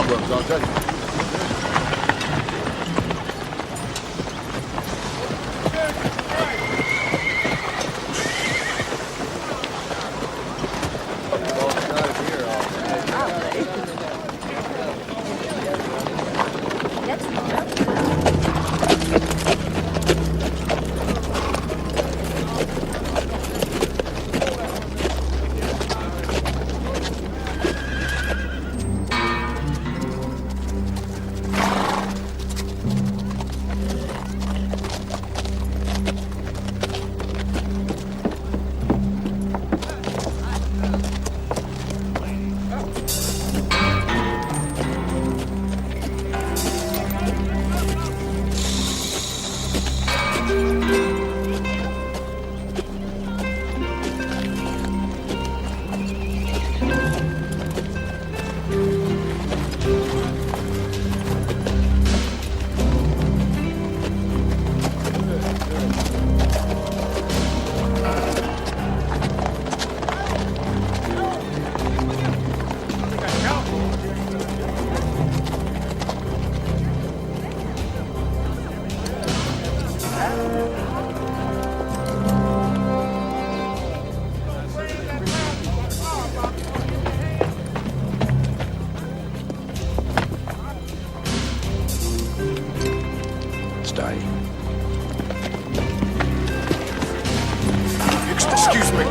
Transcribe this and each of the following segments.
problems, I'll tell you. Excuse me.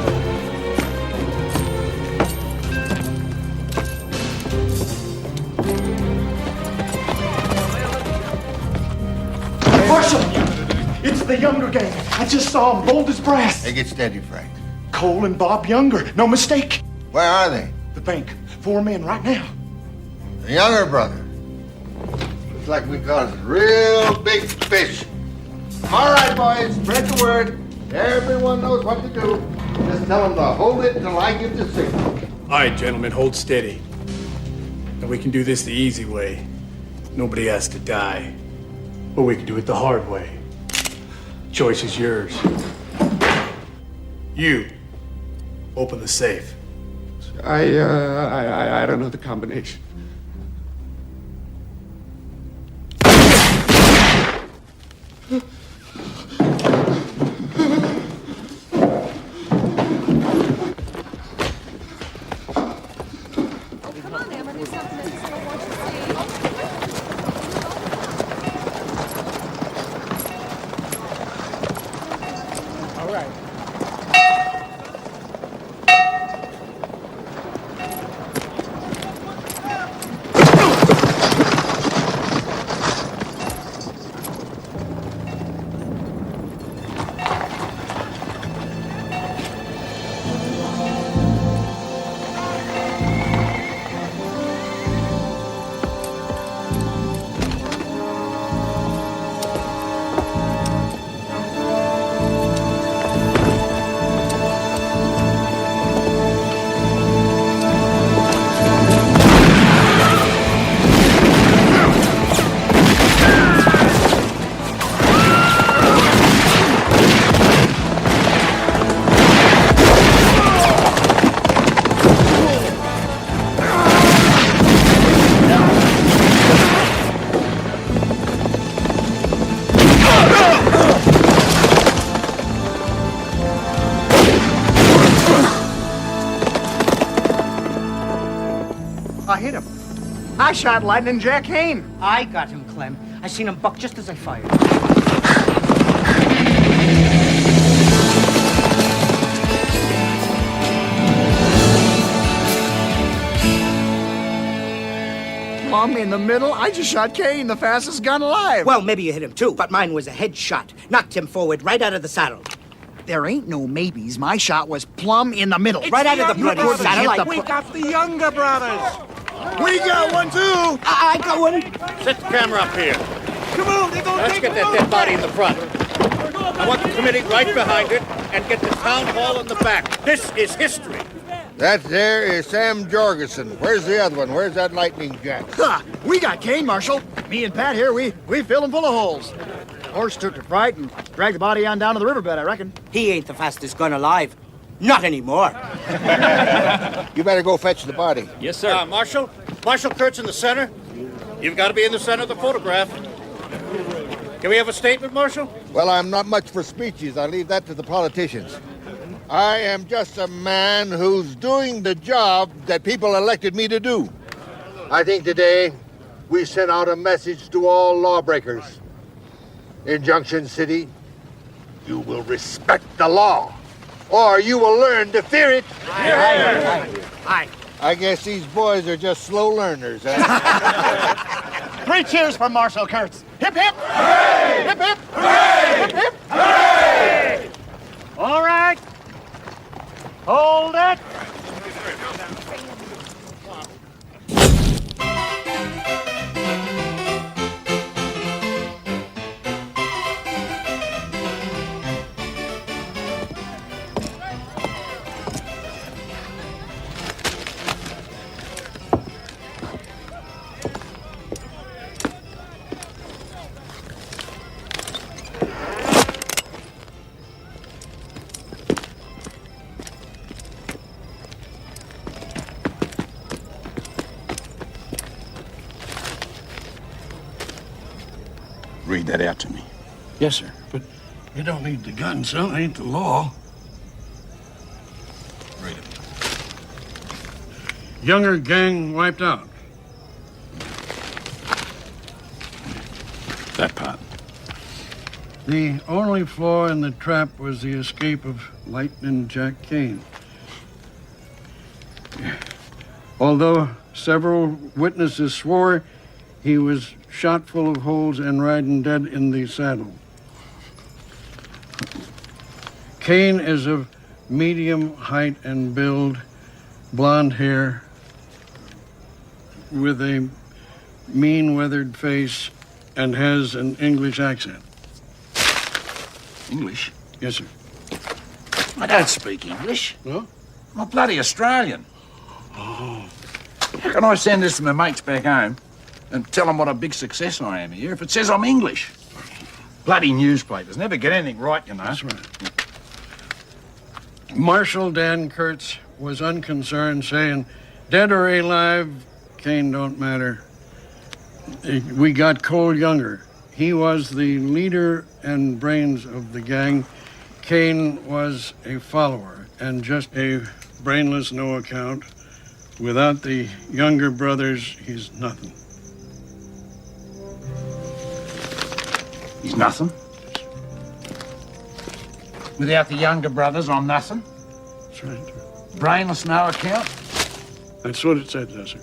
Marshal! It's the Younger gang. I just saw him, bold as brass. Hey, get steady, Frank. Cole and Bob Younger, no mistake. Where are they? The bank. 4 men right now. The Younger brother. Looks like we caught a real big fish. All right, boys, spread the word. Everyone knows what to do. Just tell them to hold it until I give the signal. All right, gentlemen, hold steady. And we can do this the easy way. Nobody has to die. Or we can do it the hard way. Choice is yours. You open the safe. I don't know the combination. I hit him. I shot Lightning Jack Hayne. I got him, Clem. I seen him buck just as I fired. Plumb in the middle. I just shot Kane, the fastest gun alive. Well, maybe you hit him too, but mine was a headshot. Knocked him forward right out of the saddle. There ain't no maybes. My shot was plumb in the middle. Right out of the bloody satellite. We got the Younger brothers. We got one too. I got one. Set the camera up here. Come on, they're gonna Let's take get that dead body in the front. I want the committee right behind it and get the town hall in the back. This is history. That there is Sam Jorgensen. Where's the other one? Where's that Lightning Jack? Ha! We got Kane, Marshal. Me and Pat here, we filled him full of holes. Horse took to fright and dragged the body on down to the riverbed, I reckon. He ain't the fastest gun alive. Not anymore. You better go fetch the body. Yes, sir. Marshal Kurt's in the center. You've got to be in the center of the photograph. Can we have a statement, Marshal? Well, I'm not much for speeches. I leave that to the politicians. I am just a man who's doing the job that people elected me to do. I think today we sent out a message to all lawbreakers. In Junction City, you will respect the law, or you will learn to fear it. Aye. I guess these boys are just slow learners, huh? 3 cheers for Marshal Kurtz. Hip, hip! Hooray! Hip, hip! Hooray! Hip, hip! Hooray! All right. Hold it. Read that out to me. Yes, sir. But you don't need the gun, son. It ain't the law. Read it. Younger gang wiped out. That part. The only flaw in the trap was the escape of Lightning Jack Kane. Although several witnesses swore he was shot full of holes and riding dead in the saddle. Kane is of medium height and build, blonde hair, with a mean, weathered face, and has an English accent. English? Yes, sir. I don't speak English. No? I'm a bloody Australian. How can I send this to my mates back home and tell them what a big success I am here if it says I'm English? Bloody newspapers never get anything right, you know. That's right. Marshal Dan Kurtz was unconcerned, saying, dead or alive, Kane don't matter. We got Cole Younger. He was the leader and brains of the gang. Kane was a follower and just a brainless no account. Without the younger brothers, he's nothing. He's nothing. Without the younger brothers, I'm nothing. That's right, sir. Brainless, no account. That's what it said, sir.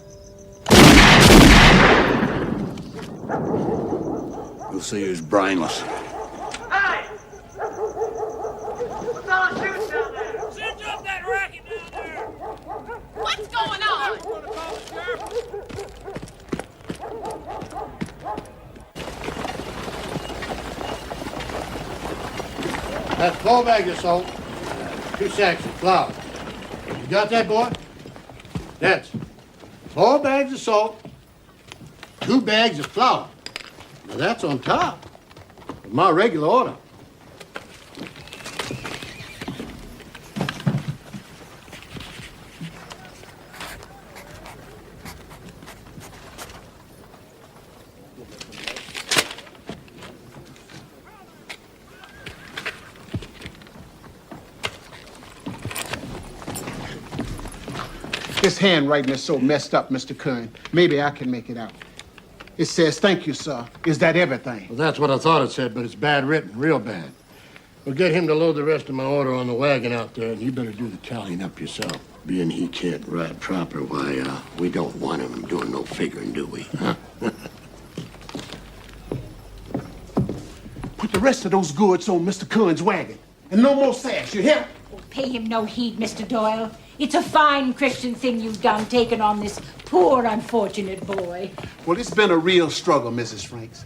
We'll see who's brainless. Hey! What's all the shooting down there? Cinch up that racket down there! What's going on? That's 4 bags of salt, 2 sacks of flour. You got that, boy? That's 4 bags of salt, 2 bags of flour. Now that's on top of my regular order. This handwriting is so messed up, Mr. Kern. Maybe I can make it out. It says, thank you, sir. Is that everything? Well, that's what I thought it said, but it's bad written, real bad. We'll get him to load the rest of my order on the wagon out there, and you better do the tallying up yourself. Being he can't ride proper, why, we don't want him doing no figuring, do we? Huh? Put the rest of those goods on Mr. Kern's wagon. And no more sass, you hear? Pay him no heed, Mr. Doyle. It's a fine Christian thing you've done, taking on this poor, unfortunate boy. Well, it's been a real struggle, Mrs. Franks.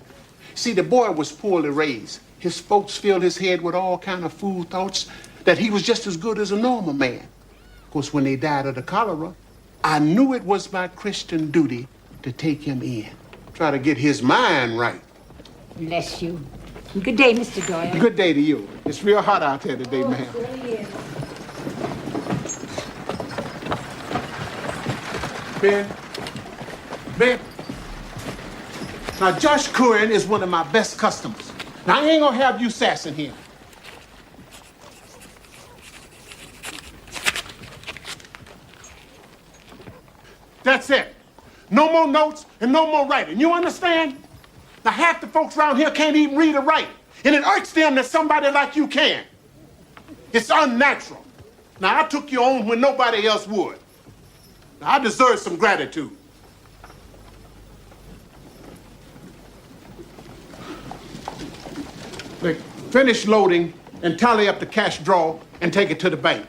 See, the boy was poorly raised. His folks filled his head with all kind of fool thoughts that he was just as good as a normal man. Of course, when they died of the cholera, I knew it was my Christian duty to take him in. Try to get his mind right. Bless you. Good day, Mr. Doyle. Good day to you. It's real hot out there today, ma'am. Ben? Ben? Now, Josh Curran is one of my best customers. Now, I ain't gonna have you sassing him. That's it. No more notes and no more writing. You understand? Now, half the folks around here can't even read or write. And it irks them that somebody like you can. It's unnatural. Now, I took you on when nobody else would. Now, I deserve some gratitude. Look, finish loading and tally up the cash draw and take it to the bank.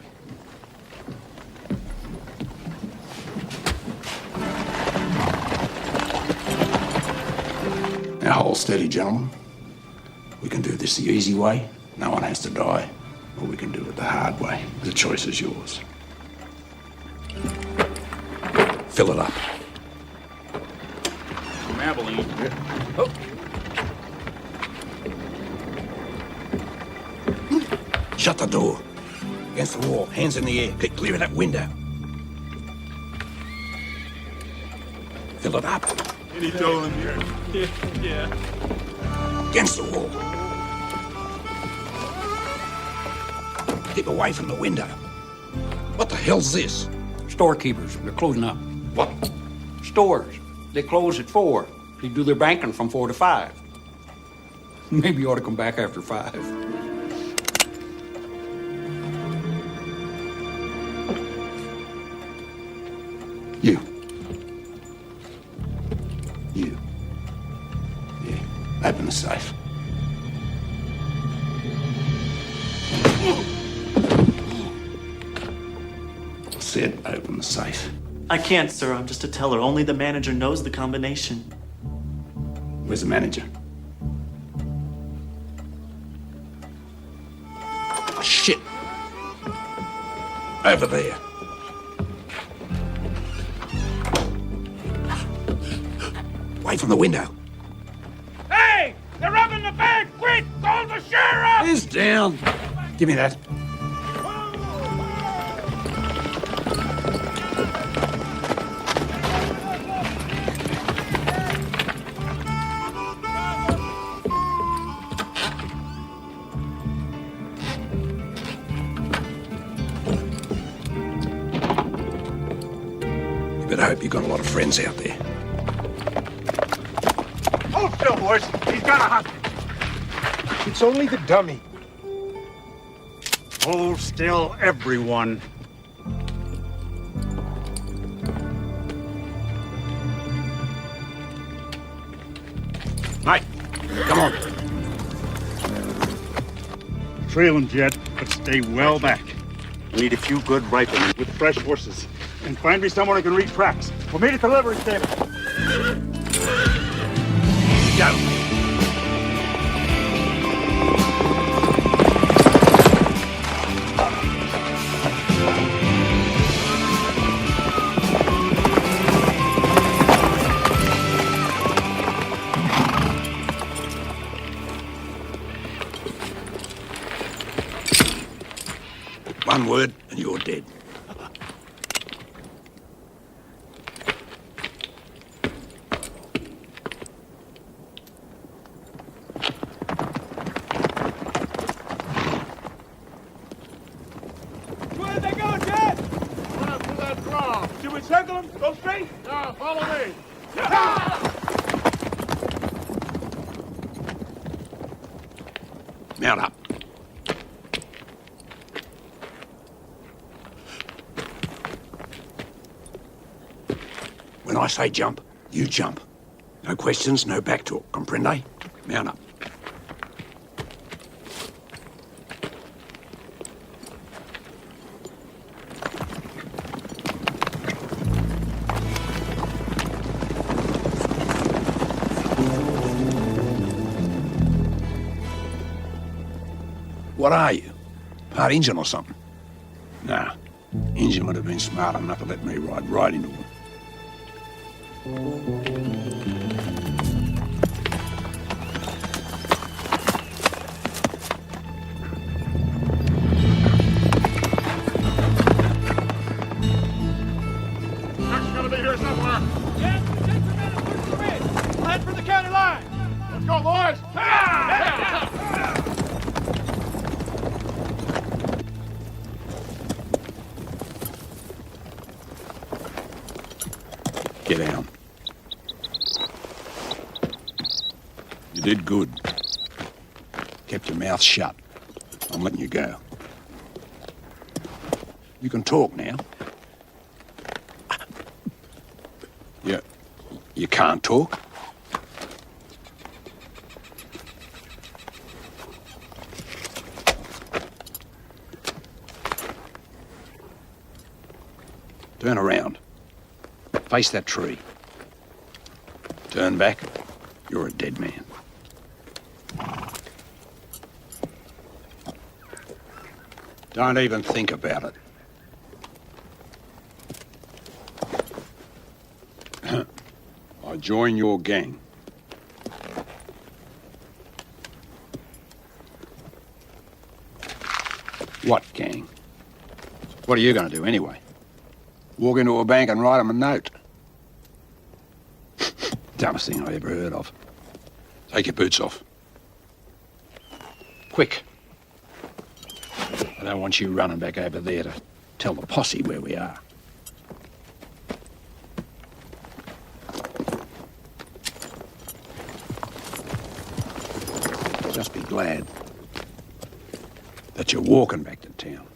Now hold steady, gentlemen. We can do this the easy way. No one has to die. Or we can do it the hard way. The choice is yours. Fill it up. From Abilene. Oh. Shut the door. Against the wall, hands in the air. Keep clear of that window. Fill it up. And he told him, yeah. Against the wall. Keep away from the window. What the hell's this? Storekeepers. They're closing up. What? Stores. They close at 4. They do their banking from 4 to 5. Maybe you ought to come back after 5. You. Yeah. Open the safe. I said open the safe. I can't, sir. I'm just a teller. Only the manager knows the combination. Where's the manager? Oh, shit. Over there. Away from the window. Hey! They're robbing the bank! Quick! Call the sheriff! He's down. Give me that. You better hope you've got a lot of friends out there. Hold still, boys. He's got a hostage. It's only the dummy. Hold still, everyone. Mate, come on. Trail him, Jed, but stay well back. We need a few good riflemen with fresh horses. And find me someone who can read tracks. We'll meet at the livery stable. Go. One word and you're dead. Where'd they go, Jed? Run up to that draw. Should we circle them? Go straight? No, follow me. Mount up. When I say jump, you jump. No questions, no back talk. Comprende? Mount up. What are you? Part engine or something? Nah. Engine would have been smart enough to let me ride right into him. Truck's gonna be here somewhere. Yes, 6 minutes. Push the ridge. Land for the county line. Let's go, boys! Get down. You did good. Kept your mouth shut. I'm letting you go. You can talk now. You can't talk? Turn around. Face that tree. Turn back. You're a dead man. Don't even think about it. I join your gang. What gang? What are you going to do anyway? Walk into a bank and write them a note? Dumbest thing I ever heard of. Take your boots off. Quick. I don't want you running back over there to tell the posse where we are. Just be glad that you're walking back to town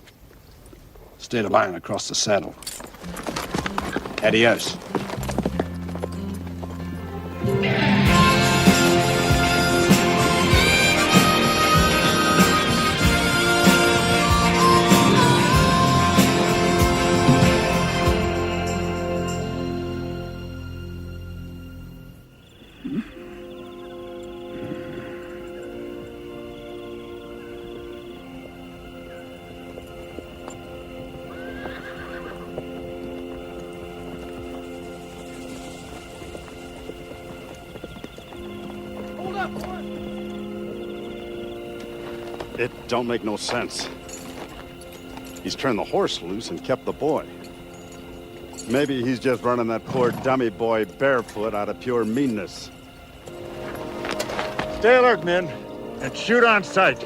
instead of laying across the saddle. Adios. It don't make no sense. He's turned the horse loose and kept the boy. Maybe he's just running that poor dummy boy barefoot out of pure meanness. Stay alert, men, and shoot on sight.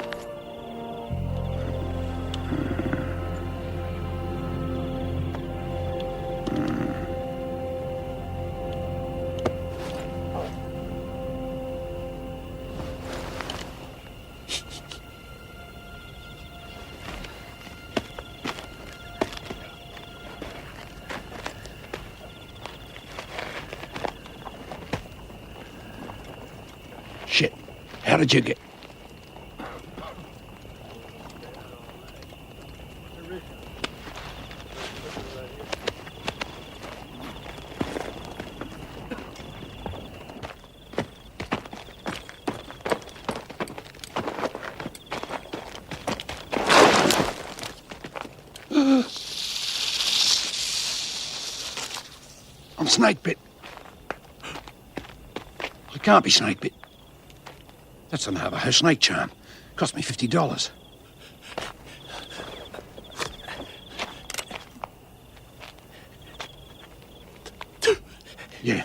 Shit. How did you get... I'm snake bit. I can't be snake bit. That's a Navajo snake charm. Cost me $50. Yeah.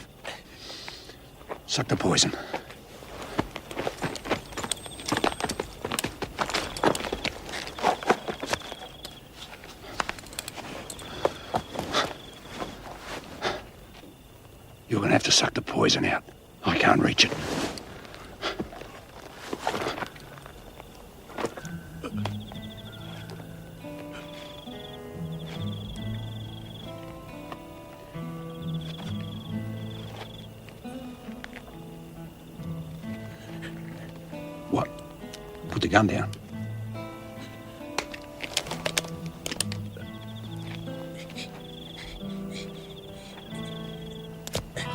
Suck the poison. You're gonna have to suck the poison out. I can't reach it. What? Put the gun down.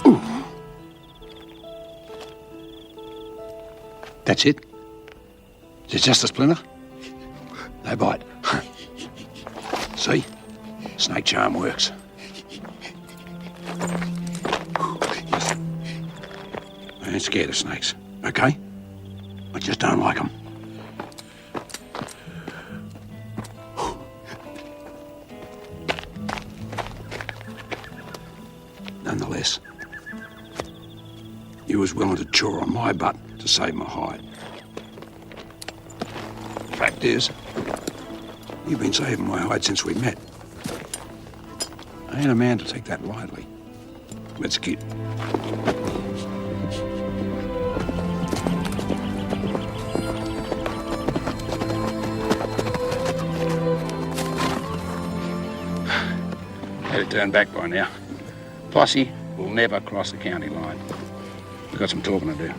Ooh. That's it? Is it just a splinter? No bite. See? Snake charm works. I ain't scared of snakes, okay? I just don't like them. Nonetheless, you You was willing to chaw on my butt to save my hide. Fact is, you've been saving my hide since we met. I ain't a man to take that lightly. Let's get. Had it turned back by now. Posse will never cross the county line. We've got some talking to do.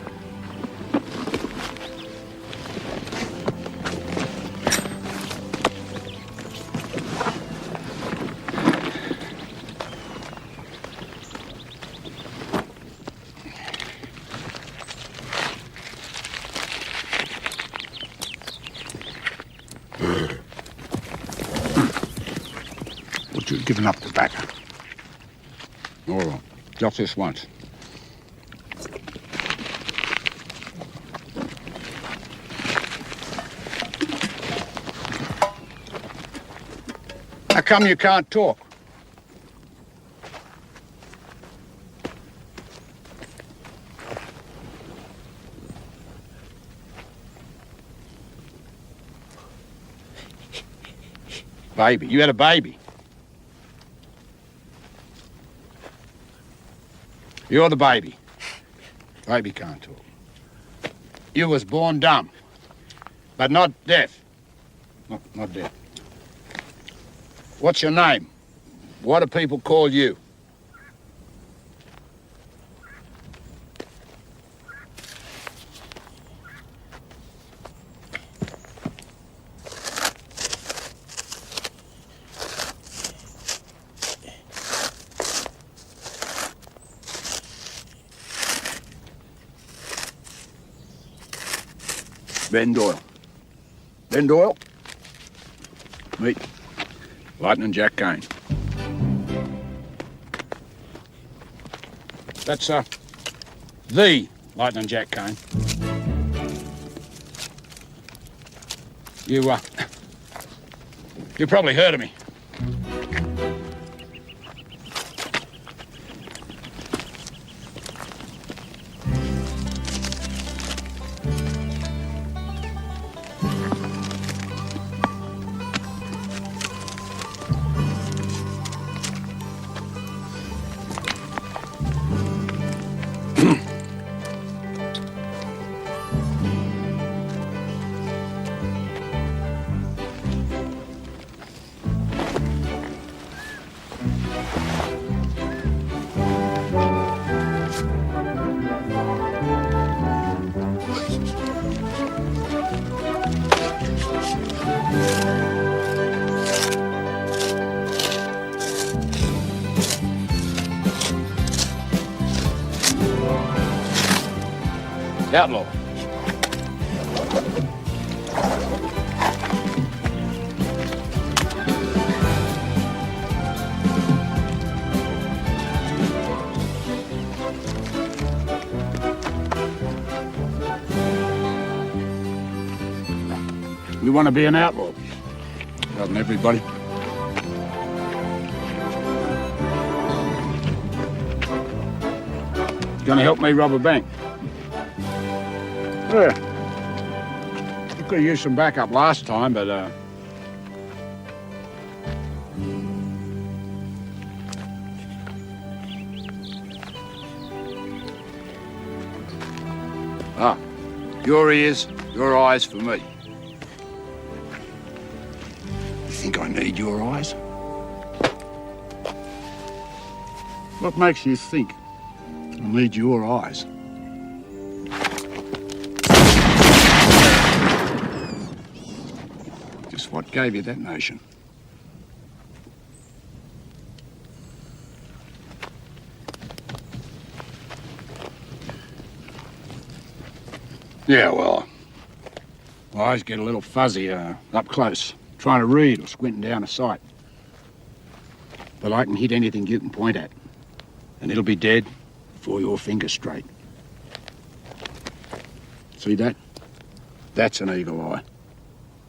But you've given up tobacco. All right, just this once. How come you can't talk? Baby, you had a baby. You're the baby. Baby can't talk. You was born dumb, but not deaf. Not deaf. What's your name? What do people call you? Ben Doyle. Ben Doyle? Meet Lightning Jack Kane. That's, the Lightning Jack Kane. You probably heard of me. Outlaw. You want to be an outlaw? Doesn't everybody? Gonna help me rob a bank? Yeah. You could have used some backup last time, but, your ears, your eyes for me. You think I need your eyes? What makes you think I need your eyes? Just what gave you that notion? Yeah, well, my eyes get a little fuzzy up close, trying to read or squinting down a sight. But I can hit anything you can point at, and it'll be dead before your finger's straight. See that? That's an eagle eye.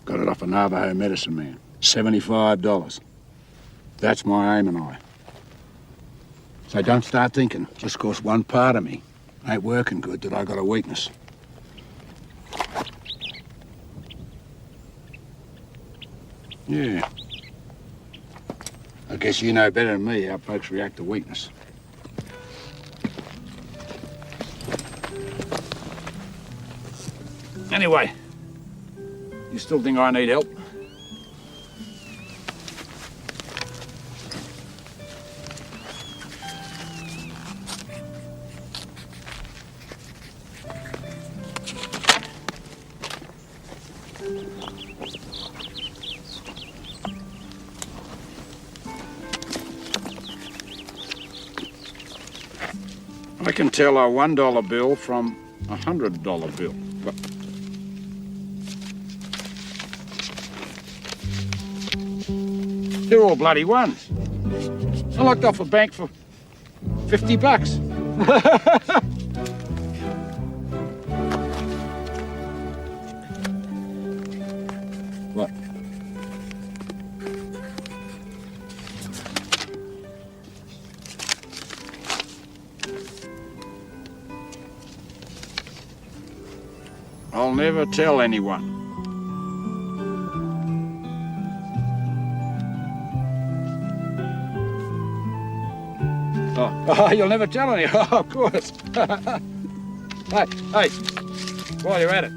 Got it off a Navajo medicine man. $75. That's my aiming eye. So don't start thinking just 'cause one part of me Ain't working good that I got a weakness. Yeah. I guess you know better than me how folks react to weakness. Anyway, you still think I need help? I can tell a $1 bill from a $100 bill. But they're all bloody ones. I locked off a bank for $50. What? I'll never tell anyone. Oh, you'll never tell any. Oh, of course. Hey, while you're at it,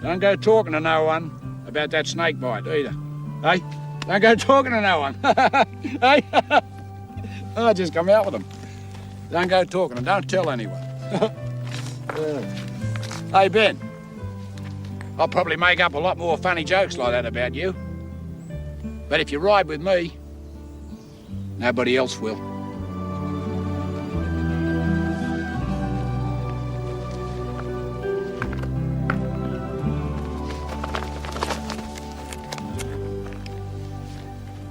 don't go talking to no one about that snake bite either. Hey, don't go talking to no one. Hey, I just come out with them. Don't go talking and don't tell anyone. Hey, Ben. I'll probably make up a lot more funny jokes like that about you. But if you ride with me, nobody else will.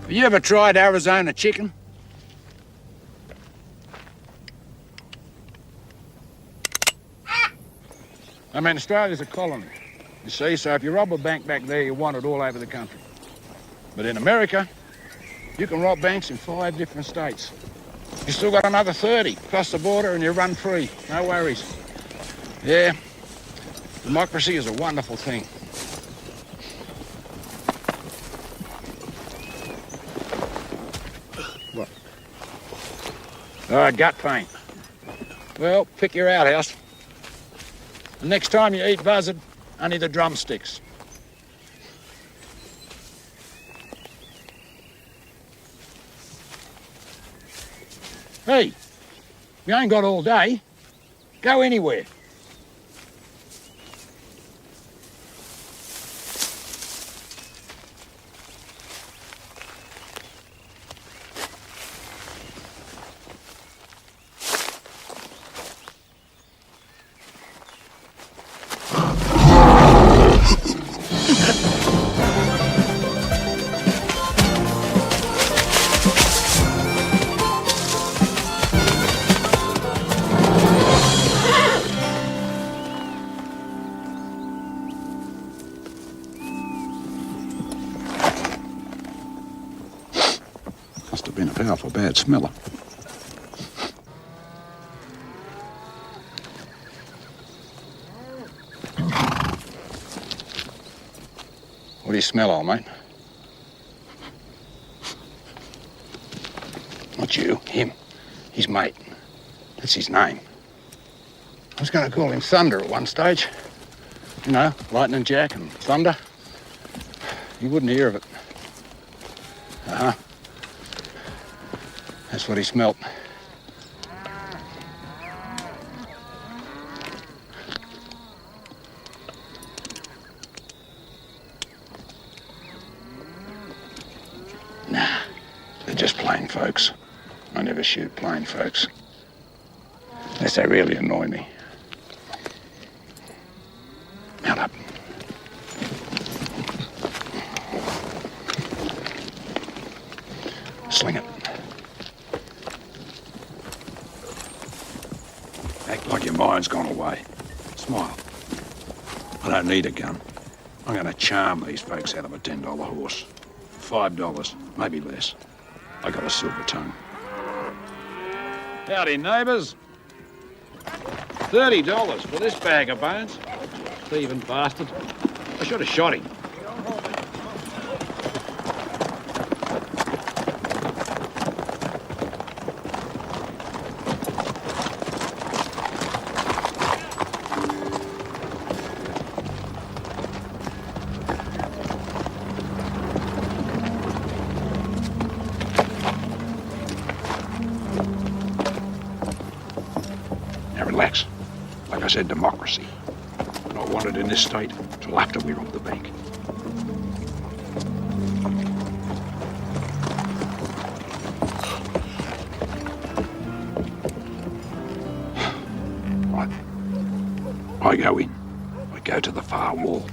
Have you ever tried Arizona chicken? I mean, Australia's a colony. You see, so if you rob a bank back there, you want it all over the country. But in America, you can rob banks in 5 different states. You still got another 30 across the border and you run free. No worries. Yeah, democracy is a wonderful thing. What? Gut pain. Well, pick your outhouse. The next time you eat buzzard, only the drumsticks. Hey, you ain't got all day. Go anywhere. Must have been a powerful bad smeller. What do you smell, old mate? Not you, him. His mate. That's his name. I was going to call him Thunder at one stage. You know, Lightning Jack and Thunder. He wouldn't hear of it. Uh-huh. That's what he smelt. Nah, they're just plain folks. I never shoot plain folks. Unless they really annoy me. Mount up. Sling it. Act like your mind's gone away. Smile. I don't need a gun. I'm going to charm these folks out of a $10 horse. $5, maybe less. I got a silver tongue. Howdy, neighbours. $30 for this bag of bones. Thieving bastard. I should have shot him. Now relax. Like I said, democracy. We don't want it in this state till after we rob the bank. Right. I go in. I go to the far wall.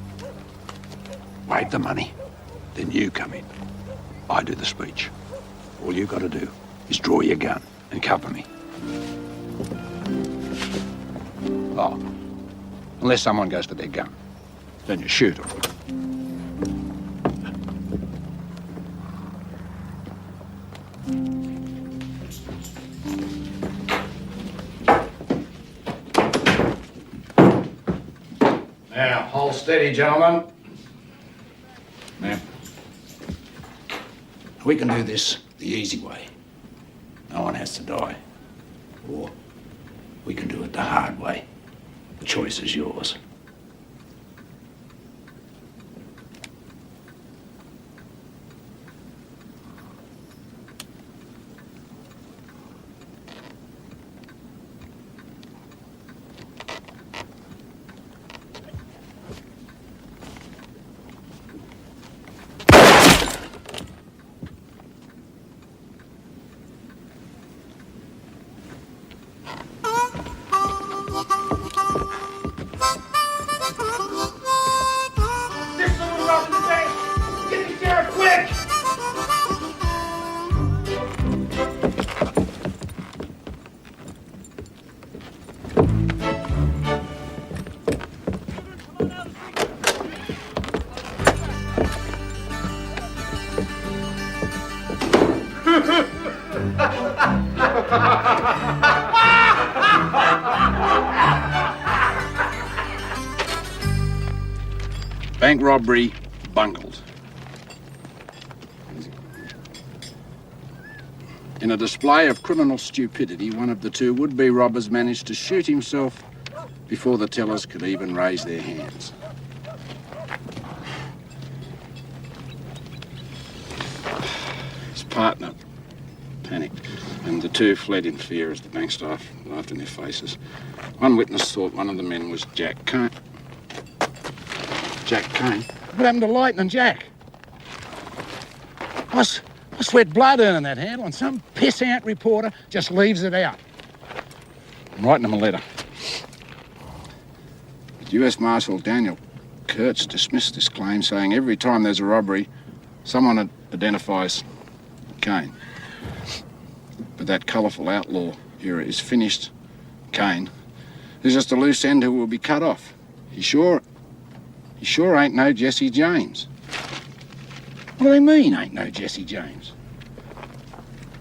Wave the money. Then you come in. I do the speech. All you got to do is draw your gun and cover me. Oh, unless someone goes for their gun, then you shoot them. Now, hold steady, gentlemen. Now, we can do this the easy way. No one has to die. Or we can do it the hard way. The choice is yours. Bank robbery bungled. In a display of criminal stupidity, one of the two would-be robbers managed to shoot himself before the tellers could even raise their hands. His partner panicked, and the two fled in fear as the bank staff laughed in their faces. One witness thought one of the men was Jack Kane. Jack Kane? What happened to Lightning Jack? I sweat blood earning that handle, and some piss-out reporter just leaves it out. I'm writing him a letter. But US Marshal Daniel Kurtz dismissed this claim, saying every time there's a robbery, someone identifies Kane. But that colourful outlaw era is finished. Kane is just a loose end who will be cut off. He sure ain't no Jesse James. What do they mean, ain't no Jesse James?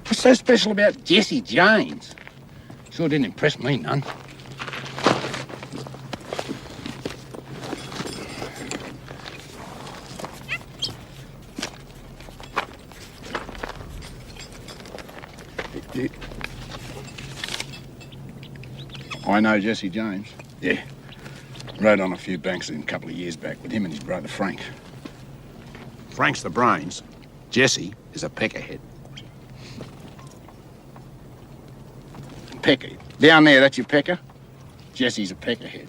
What's so special about Jesse James? Sure didn't impress me none. I know Jesse James. Yeah. Rode on a few banks a couple of years back with him and his brother Frank. Frank's the brains. Jesse is a peckerhead. Pecker. Down there, that's your pecker? Jesse's a peckerhead.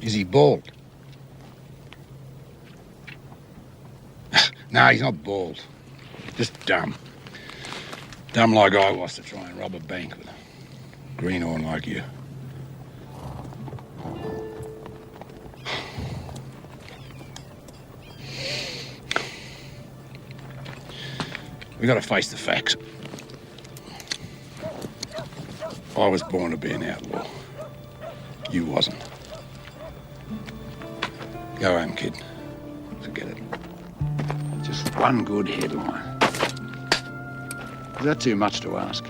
Is he bald? No, he's not bald. Just dumb. Dumb like I was to try and rob a bank with a greenhorn like you. We gotta face the facts. I was born to be an outlaw. You wasn't. Go home, kid. Forget it. Just one good headline. Is that too much to ask?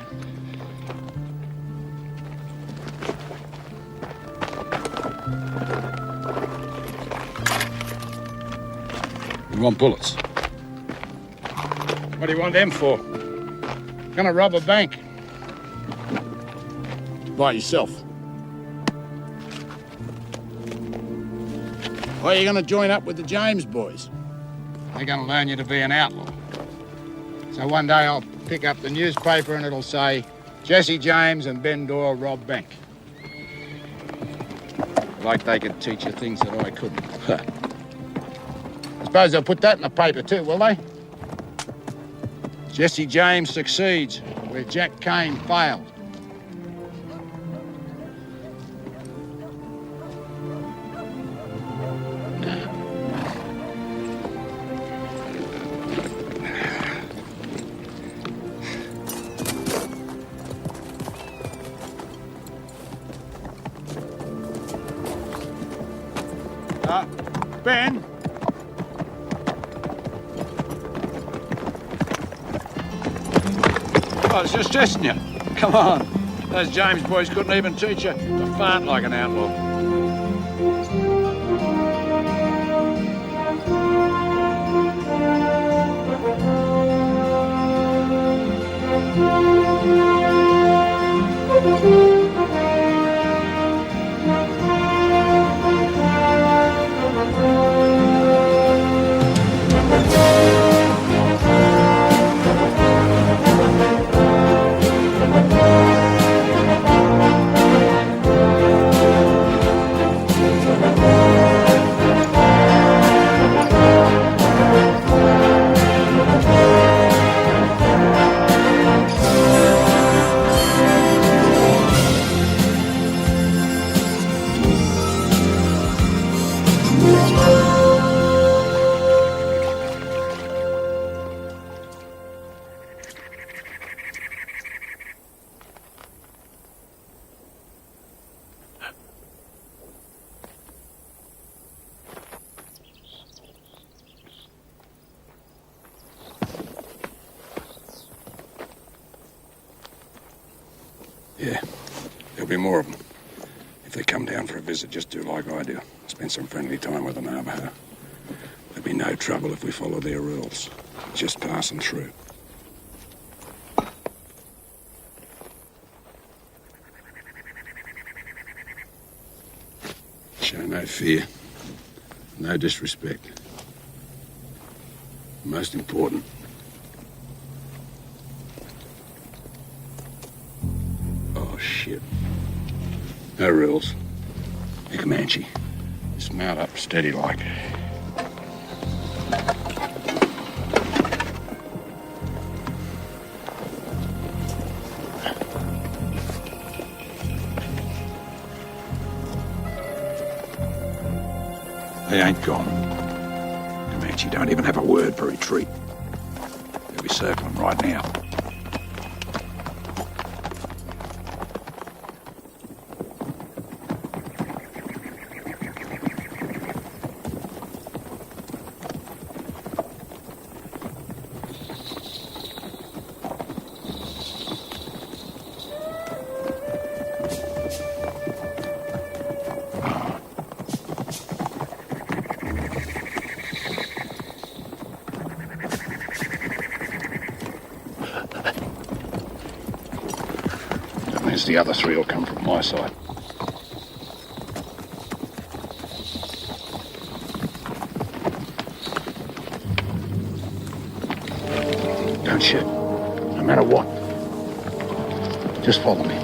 You want bullets? What do you want them for? Gonna rob a bank. By yourself. Or are you gonna join up with the James boys? They're gonna learn you to be an outlaw. So one day I'll pick up the newspaper and it'll say, Jesse James and Ben Doyle rob bank. Like they could teach you things that I couldn't. I suppose they'll put that in the paper too, will they? Jesse James succeeds where Jack Kane failed. Ben? Oh, I was just testing you. Come on. Those James boys couldn't even teach you to fart like an outlaw. Yeah, there'll be more of them. If they come down for a visit, just do like I do. Spend some friendly time with the Navajo. There'll be no trouble if we follow their rules. Just passing through. Show no fear, no disrespect. Most important, oh shit. No rules. Hey, Comanche, just mount up steady like. They ain't gone. Comanche don't even have a word for retreat. They'll be circling right now. The other three will come from my side. Don't shoot, no matter what. Just follow me.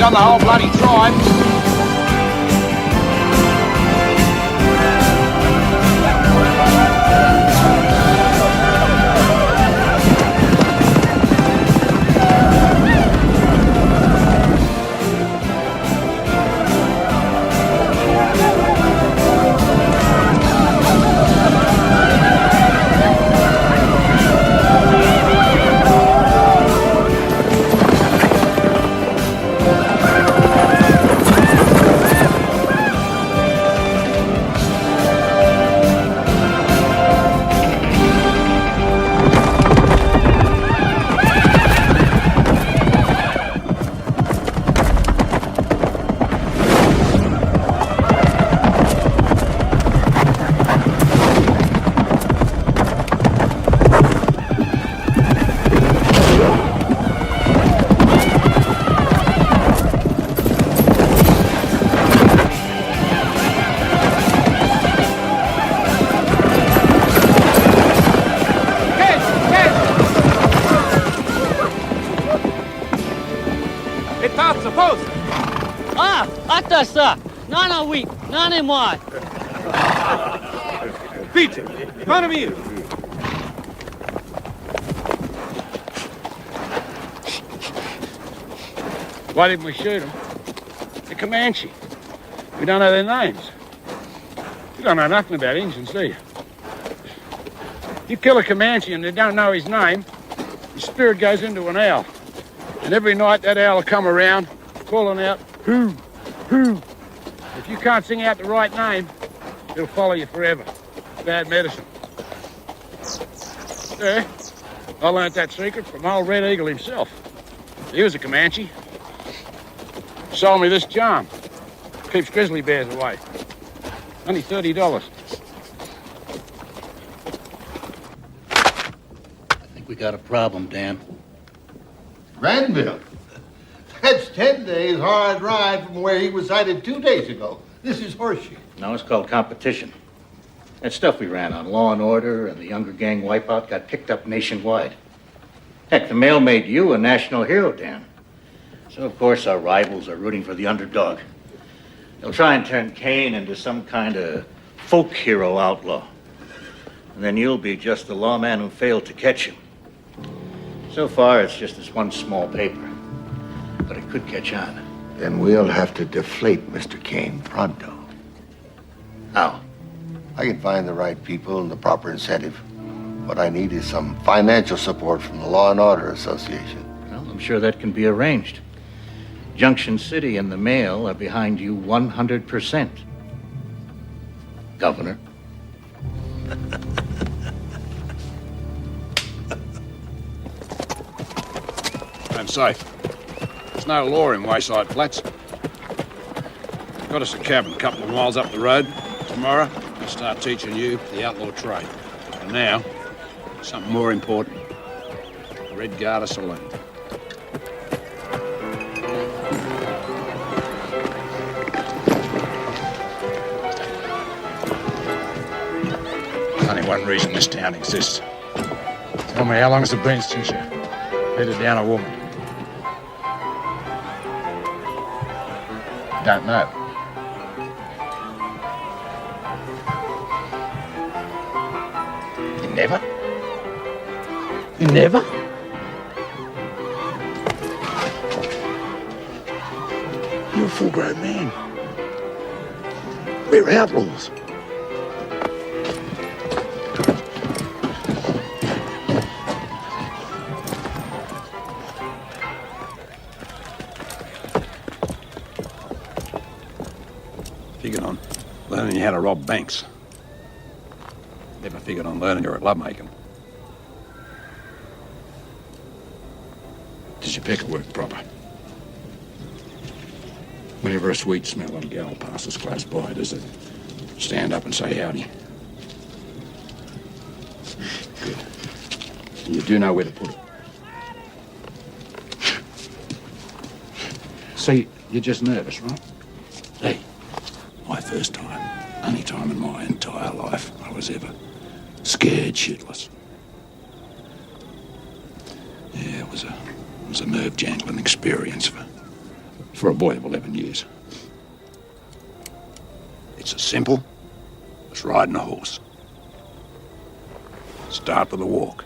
on the whole bloody tribe. Attends ça! Non, non, oui, non et moi. Vite! Front of you! Why didn't we shoot them? The Comanche. We don't know their names. You don't know nothing about Indians, do you? You kill a Comanche and they don't know his name, his spirit goes into an owl. And every night that owl will come around, calling out, who, who. If you can't sing out the right name, it'll follow you forever. Bad medicine. Yeah, I learnt that secret from old Red Eagle himself. He was a Comanche. Sold me this charm. Keeps grizzly bears away. Only $30. I think we got a problem, Dan. Granville. That's 10 days hard ride from where he was sighted 2 days ago. This is horseshit. No, it's called competition. That stuff we ran on Law and Order and the Younger Gang wipeout got picked up nationwide. Heck, the mail made you a national hero, Dan. So, of course, our rivals are rooting for the underdog. They'll try and turn Kane into some kind of folk hero outlaw. And then you'll be just the lawman who failed to catch him. So far, it's just this one small paper. But it could catch on. Then we'll have to deflate Mr. Kane pronto. How? I can find the right people and the proper incentive. What I need is some financial support from the Law and Order Association. Well, I'm sure that can be arranged. Junction City and the Mail are behind you 100%. Governor. I'm safe. There's no law in Wayside Flats. Got us a cabin a couple of miles up the road. Tomorrow, I'll start teaching you the outlaw trade. And now, something more important. The Red Garter Saloon. There's only one reason this town exists. Tell me, how long has it been since you bedded down a woman? Don't know. You never? You never? You're a full-grown man. We're outlaws. Figured on learning how to rob banks. Never figured on learning you're at lovemaking. Does your pecker work proper? Whenever a sweet smelling gal passes close by, does it stand up and say howdy? Good. And you do know where to put it. See, you're just nervous, right? Hey, my first time, only time in my entire life I was ever scared shitless. Yeah, it was a nerve-jangling experience for for a boy of 11 years. It's as simple as riding a horse. Start with a walk.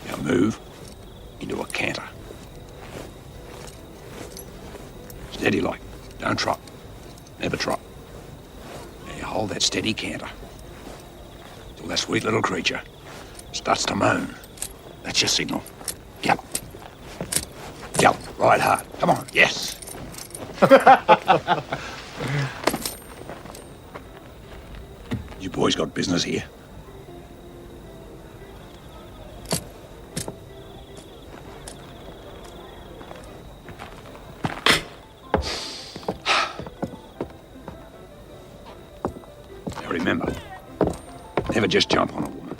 Now move into a canter. Steady like, don't trot. Never trot. Now you hold that steady canter till that sweet little creature starts to moan. That's your signal. Gallop. Gallop, ride hard. Come on, yes. You boys got business here? Now remember, never just jump on a woman.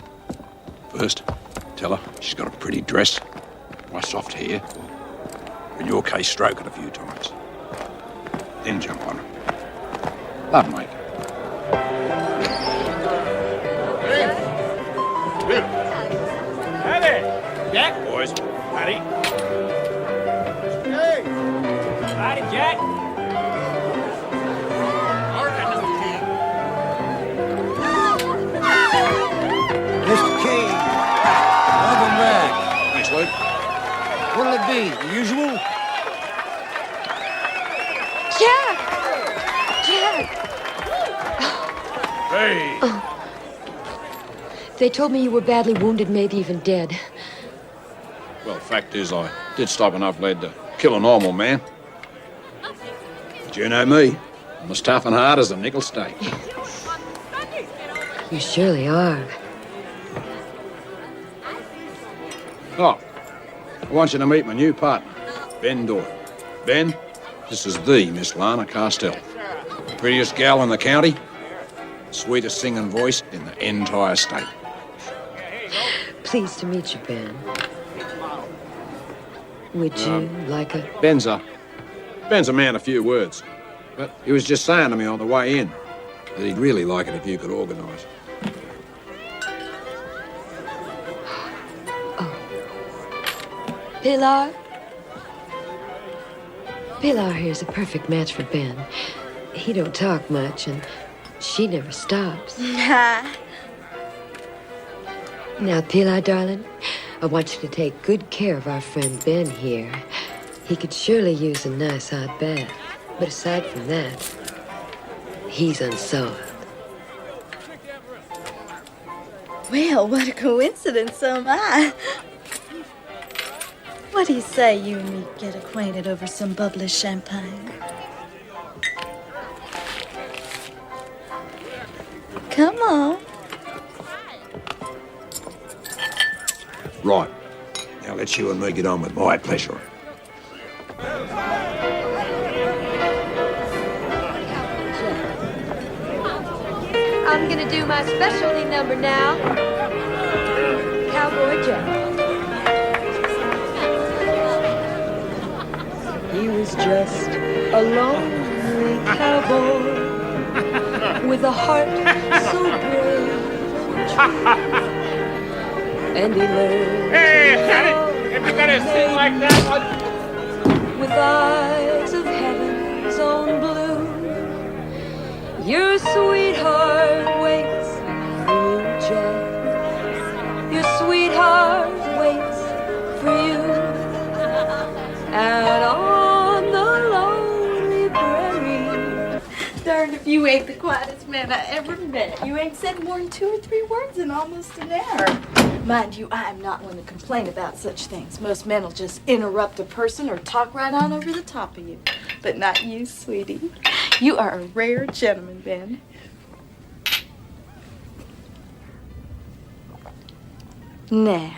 First, tell her she's got a pretty dress, nice soft hair, or in your case, stroke it a few times. Then jump on her. Love, mate. Hey, Jack. Boys. Howdy. Hey. Howdy, Jack. Mr. King, welcome back. Thanks, Luke. What'll it be, the usual? Jack! Jack! Hey! Oh. They told me you were badly wounded, maybe even dead. Well, fact is, I did stop enough lead to kill a normal man. But you know me. I'm as tough and hard as a nickel steak. You surely are. Oh, I want you to meet my new partner, Ben Doyle. Ben, this is the Miss Lana Castell. Prettiest gal in the county, sweetest singing voice in the entire state. Pleased to meet you, Ben. Would you like a... Ben's a man of few words. But he was just saying to me on the way in that he'd really like it if you could organise. Pilar? Pilar here's a perfect match for Ben. He don't talk much, and she never stops. Now, Pilar, darling, I want you to take good care of our friend Ben here. He could surely use a nice hot bath. But aside from that, he's unsolved. Well, what a coincidence, so am I. What do you say you and me get acquainted over some bubbly champagne? Come on. Right. Now let's you and me get on with my pleasure. I'm gonna do my specialty number now. Cowboy Jack. He was just a lonely cowboy with a heart so brave and he learned Hey, if you're gonna sing like that, with eyes of heaven's own blue. Your sweetheart waits for you, Jack. Your sweetheart waits for you out on the lonely prairie. Darn if you ain't the quietest man I ever met. You ain't said more than 2 or 3 words in almost an hour. Mind you, I am not one to complain about such things. Most men will just interrupt a person or talk right on over the top of you. But not you, sweetie. You are a rare gentleman, Ben. Now,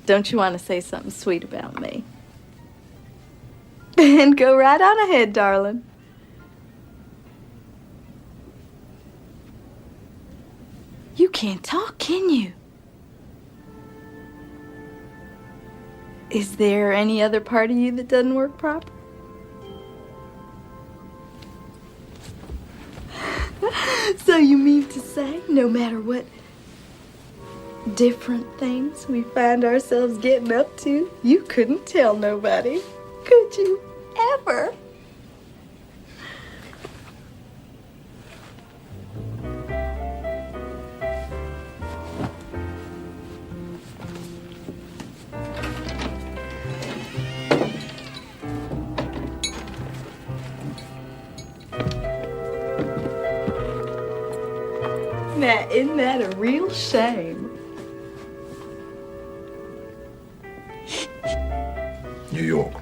don't you want to say something sweet about me? Then go right on ahead, darling. You can't talk, can you? Is there any other part of you that doesn't work proper? So you mean to say, no matter what different things we find ourselves getting up to. You couldn't tell nobody, could you? Ever. Now, isn't that a real shame? New York.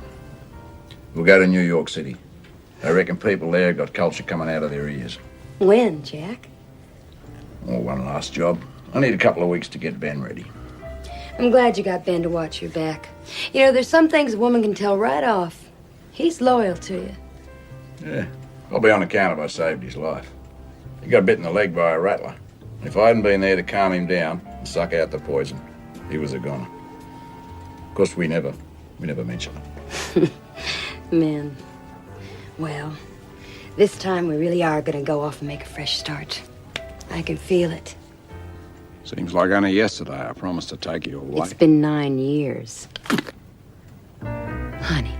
We'll go to New York City. I reckon people there got culture coming out of their ears. When, Jack? Oh, one last job. I need a couple of weeks to get Ben ready. I'm glad you got Ben to watch your back. You know, there's some things a woman can tell right off. He's loyal to you. Yeah, I'll be on account of I saved his life. He got bit in the leg by a rattler. If I hadn't been there to calm him down and suck out the poison, he was a goner. Of course, we never mention it. Men. Well, this time we really are gonna go off and make a fresh start. I can feel it. Seems like only yesterday I promised to take you away. It's been 9 years. Honey.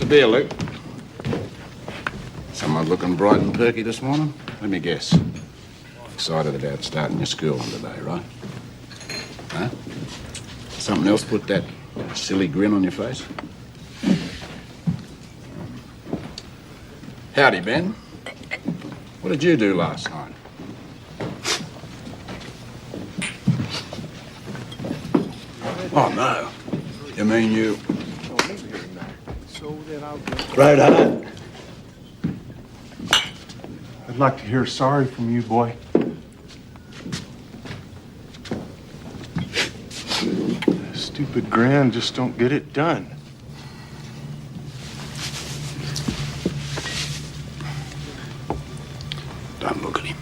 Beer, Luke. Someone looking bright and perky this morning? Let me guess. Excited about starting your school on today, right? Huh? Something else put that silly grin on your face? Howdy, Ben. What did you do last night? Oh, no. You mean you... Right on. I'd like to hear sorry from you, boy. Stupid grin just don't get it done. Don't look at him.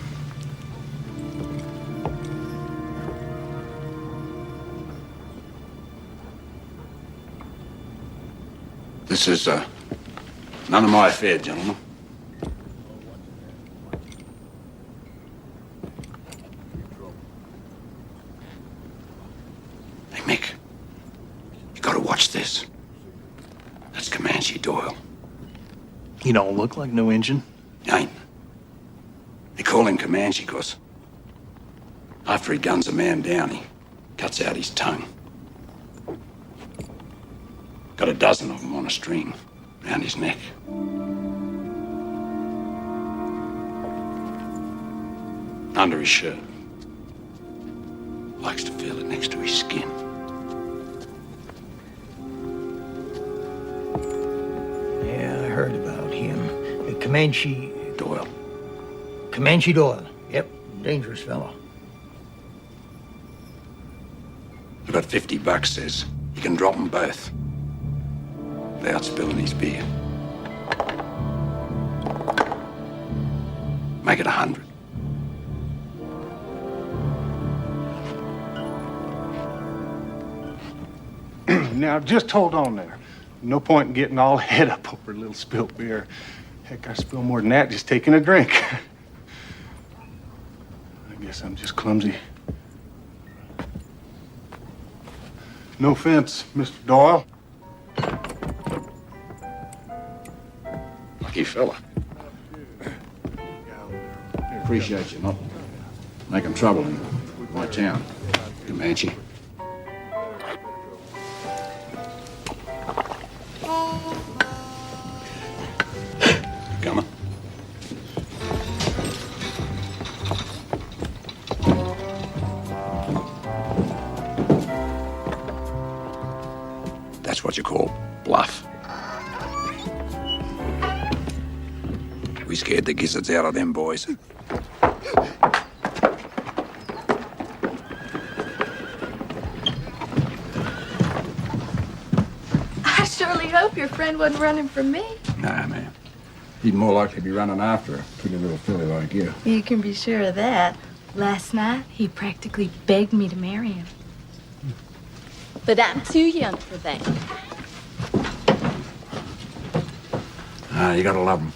This is, none of my affair, gentlemen. Hey, Mick. You gotta watch this. That's Comanche Doyle. He don't look like no Injun. Ain't. They call him Comanche because after he guns a man down, he cuts out his tongue. Got a dozen of them on a string around his neck. Under his shirt. Likes to feel it next to his skin. Yeah, I heard about him. Comanche Doyle. Comanche Doyle. Yep, dangerous fellow. I got $50, says. You can drop them both. Without spilling his beer. Make it 100. Now, just hold on there. No point in getting all head up over a little spilt beer. Heck, I spill more than that just taking a drink. I guess I'm just clumsy. No offense, Mr. Doyle. Lucky fella. Appreciate you not making trouble in my town, Comanche. Coming. That's what you call bluff. We scared the gizzards out of them boys. I surely hope your friend wasn't running from me. Nah, man. He'd more likely be running after a pretty little filly like you. You can be sure of that. Last night, he practically begged me to marry him. But I'm too young for that. Ah, you gotta love him.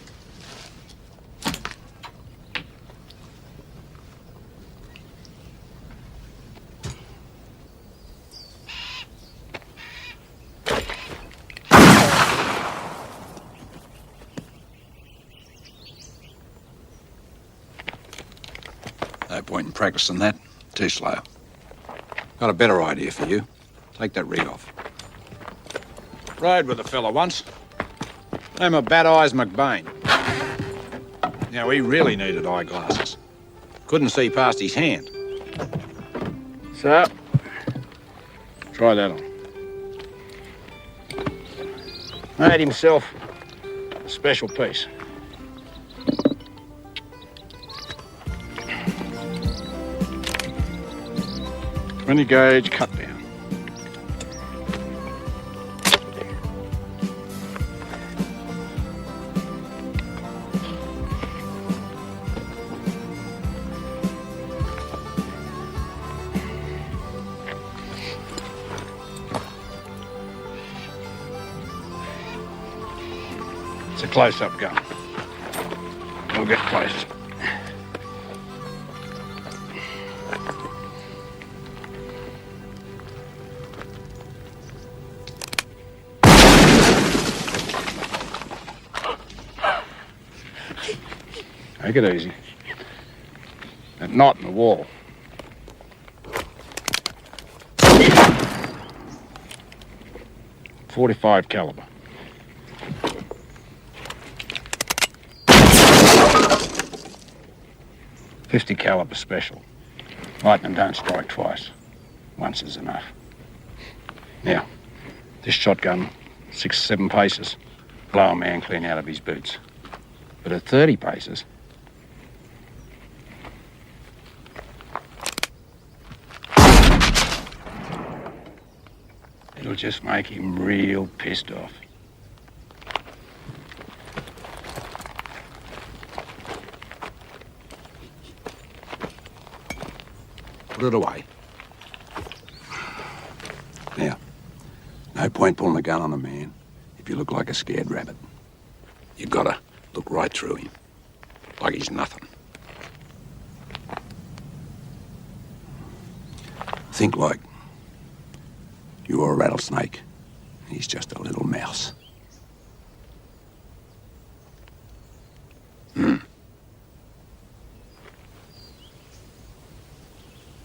point in practicing that. Too slow. Got a better idea for you. Take that rig off. Rode with a fella once. Name of Bad Eyes McBain. Now, he really needed eyeglasses. Couldn't see past his hand. So, try that on. Made himself a special piece. .20 gauge cut down. It's a close-up gun. We'll get close. Take it easy. That knot in the wall. .45 caliber. .50 caliber special. Lightning don't strike twice. Once is enough. Now, this shotgun, 6 or 7 paces, blow a man clean out of his boots. But at 30 paces, it'll just make him real pissed off. Put it away. Now, no point pulling a gun on a man if you look like a scared rabbit. You've got to look right through him, like he's nothing. Think like you're a rattlesnake, and he's just a little mouse.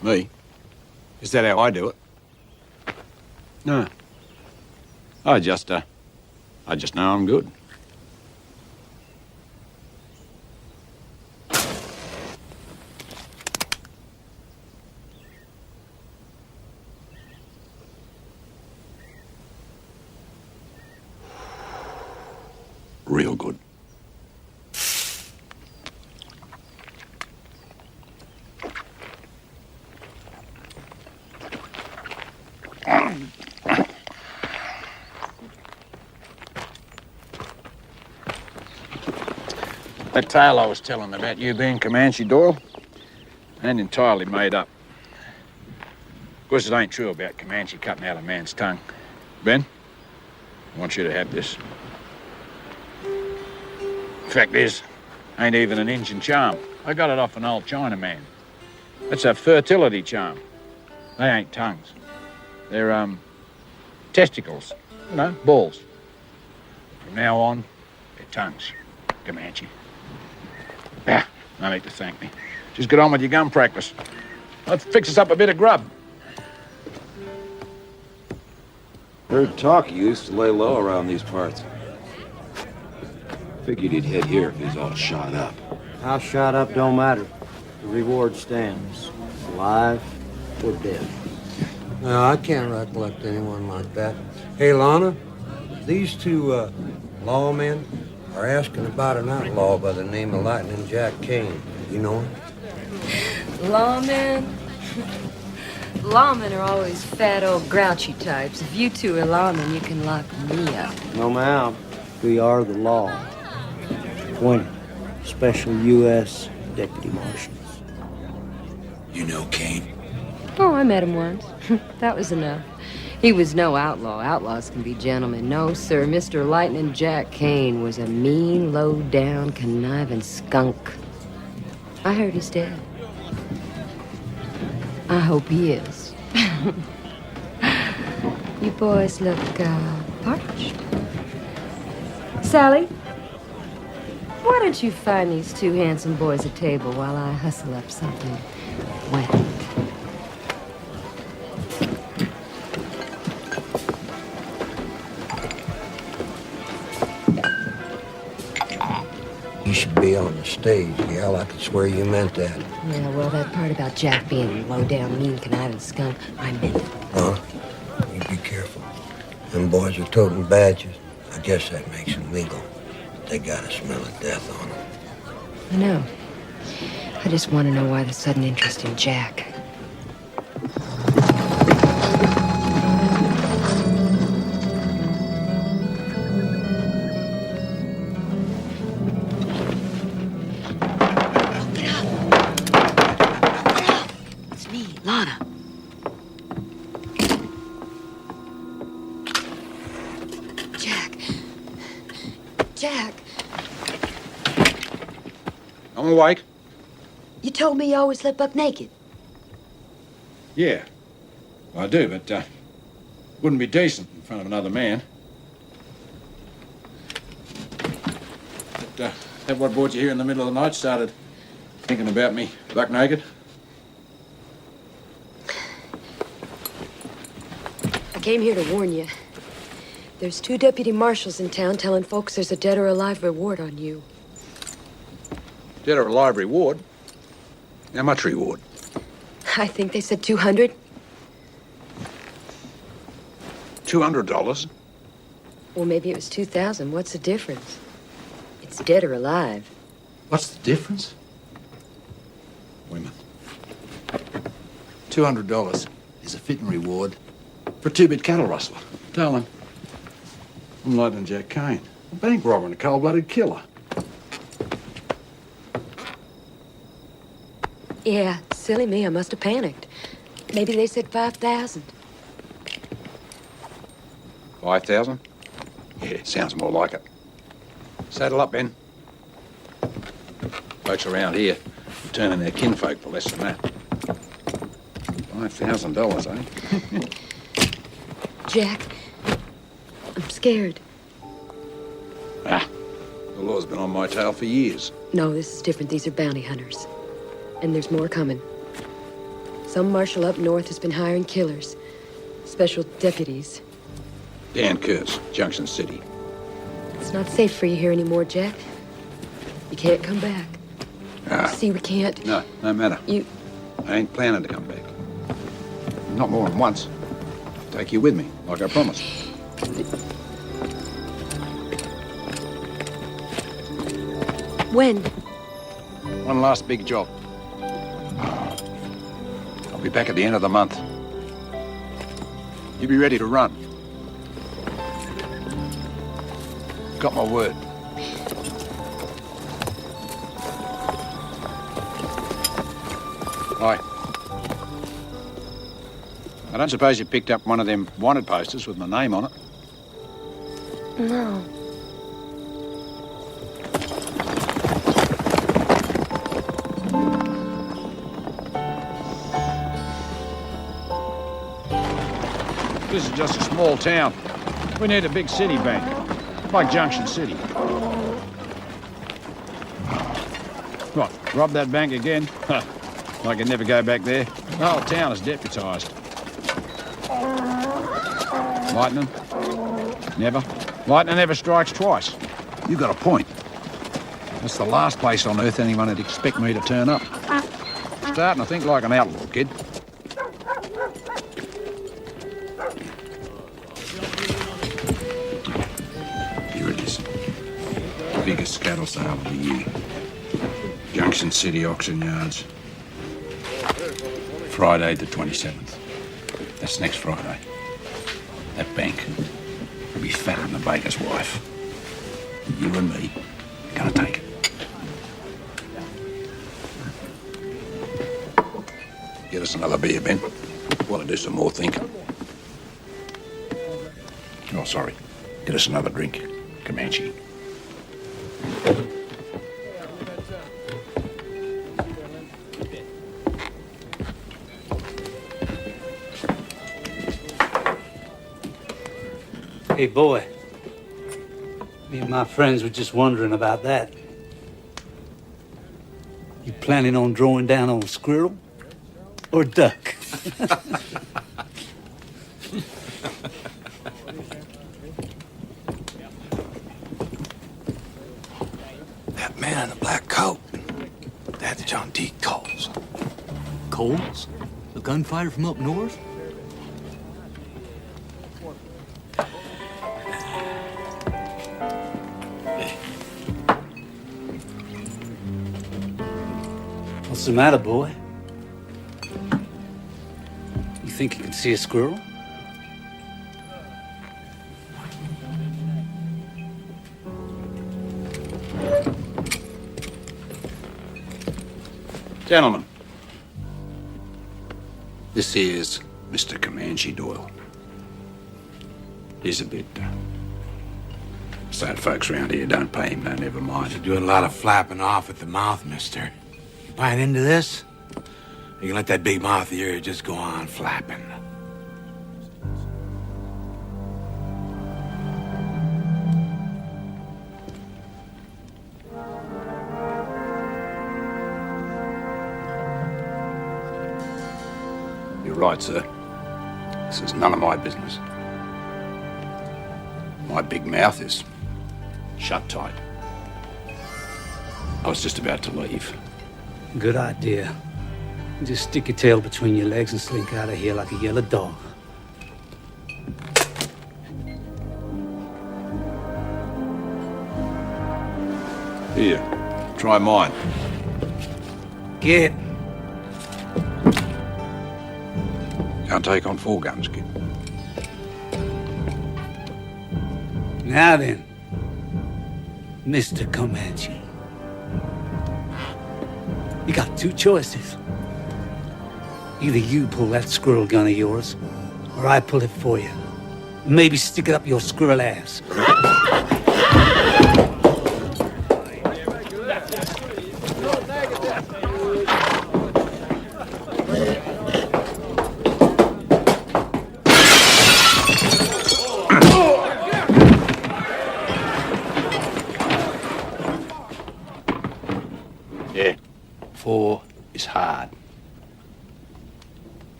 Me? Is that how I do it? No. I just know I'm good. Real good. That tale I was telling about you being Comanche Doyle ain't entirely made up. Of course, it ain't true about Comanche cutting out a man's tongue. Ben, I want you to have this. Fact is, ain't even an Injun charm. I got it off an old Chinaman. That's a fertility charm. They ain't tongues. They're, testicles. You know, balls. From now on, they're tongues. Comanche. Ah, no need to thank me. Just get on with your gun practice. Let's fix us up a bit of grub. Heard talk you used to lay low around these parts. Figured he'd head here if he's all shot up. How shot up don't matter. The reward stands. Alive or dead. No, I can't recollect anyone like that. Hey, Lana, these two lawmen are asking about an outlaw by the name of Lightning Jack Kane. You know him? Lawmen? Lawmen are always fat, old, grouchy types. If you two are lawmen, you can lock me up. No, ma'am. We are the law. Appointed Special U.S. Deputy Marshals. You know Kane? Oh, I met him once. That was enough. He was no outlaw. Outlaws can be gentlemen. No, sir. Mr. Lightning Jack Kane was a mean, low-down, conniving skunk. I heard he's dead. I hope he is. You boys look, parched. Sally, why don't you find these two handsome boys a table while I hustle up something When? You should be on the stage, gal. I could swear you meant that. Yeah, well, that part about Jack being a low-down, mean, conniving skunk, I meant it. Huh? You be careful. Them boys are toting badges. I guess that makes them legal. They got a smell of death on them. I know. I just want to know why the sudden interest in Jack. Lana. Jack. I'm awake. You told me you always slept buck naked. Yeah, I do, but wouldn't be decent in front of another man. But that what brought you here in the middle of the night? Started thinking about me buck naked? I came here to warn you. There's 2 deputy marshals in town telling folks there's a dead or alive reward on you. Dead or alive reward? How much reward? I think they said 200. $200? Or maybe it was 2,000. What's the difference? It's dead or alive. What's the difference? Women. $200 is a fitting reward for a 2-bit cattle rustler. Darling, I'm Lightning Jack Kane, a bank robber and a cold-blooded killer. Yeah, silly me, I must have panicked. Maybe they said 5,000. 5,000? Yeah, sounds more like it. Saddle up, Ben. Folks around here are turning their kinfolk for less than that. $5,000, eh? Jack, I'm scared. Ah, the law's been on my tail for years. No, this is different. These are bounty hunters. And there's more coming. Some marshal up north has been hiring killers. Special deputies. Dan Kurtz, Junction City. It's not safe for you here anymore, Jack. You can't come back. See, we can't. No matter. You... I ain't planning to come back. Not more than once. Take you with me, like I promised. When? One last big job. I'll be back at the end of the month. You be ready to run. Got my word. Hi. I don't suppose you picked up one of them wanted posters with my name on it? No. This is just a small town. We need a big city bank, like Junction City. What, rob that bank again? Huh, I can never go back there. The whole town is deputised. Lightning? Never. Lightning never strikes twice. You got a point. That's the last place on earth anyone would expect me to turn up. Starting to think like an outlaw, kid. Here it is. The biggest cattle sale of the year. Junction City Auction Yards. Friday the 27th. That's next Friday. That bank will be fatter than the baker's wife. You and me are gonna take it. Get us another beer, Ben. Want to do some more thinking. Oh, sorry. Get us another drink, Comanche. Hey, boy. Me and my friends were just wondering about that. You planning on drawing down on Squirrel? or duck. That man in the black coat, that's John D. Coles. Coles? The gunfighter from up north? What's the matter, boy? You think you can see a squirrel? Gentlemen, this is Mr. Comanche Doyle. He's a bit sad folks around here don't pay him, no, never mind. You're doing a lot of flapping off at the mouth, mister. You buying into this? You can let that big mouth of yours just go on flapping. You're right, sir. This is none of my business. My big mouth is shut tight. I was just about to leave. Good idea. Just stick your tail between your legs and slink out of here like a yellow dog. Here, try mine. Get. Can't take on 4 guns, kid. Now then, Mr. Comanche. You got 2 choices. Either you pull that squirrel gun of yours, or I pull it for you. Maybe stick it up your squirrel ass. Yeah, 4 is hard.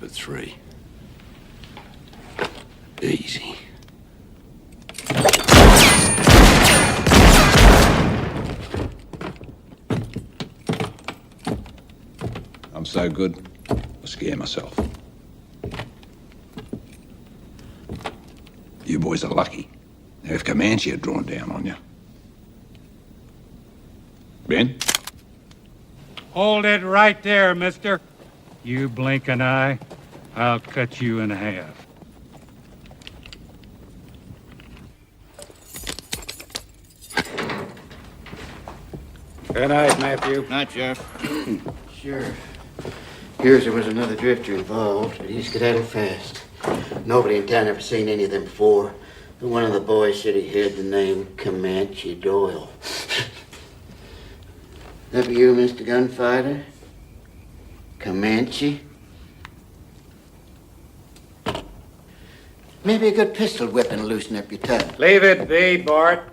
But 3, easy. I'm so good, I scare myself. You boys are lucky. Now, if Comanche had drawn down on you. Ben? Hold it right there, mister. You blink an eye, I'll cut you in half. Good night, Matthew. Night, Sheriff. Sure. Here's there was another drifter involved, but he skedaddled fast. Nobody in town ever seen any of them before. But one of the boys said he heard the name Comanche Doyle. That be you, Mr. Gunfighter? Comanche? Maybe a good pistol whipping will loosen up your tongue. Leave it be, Bart.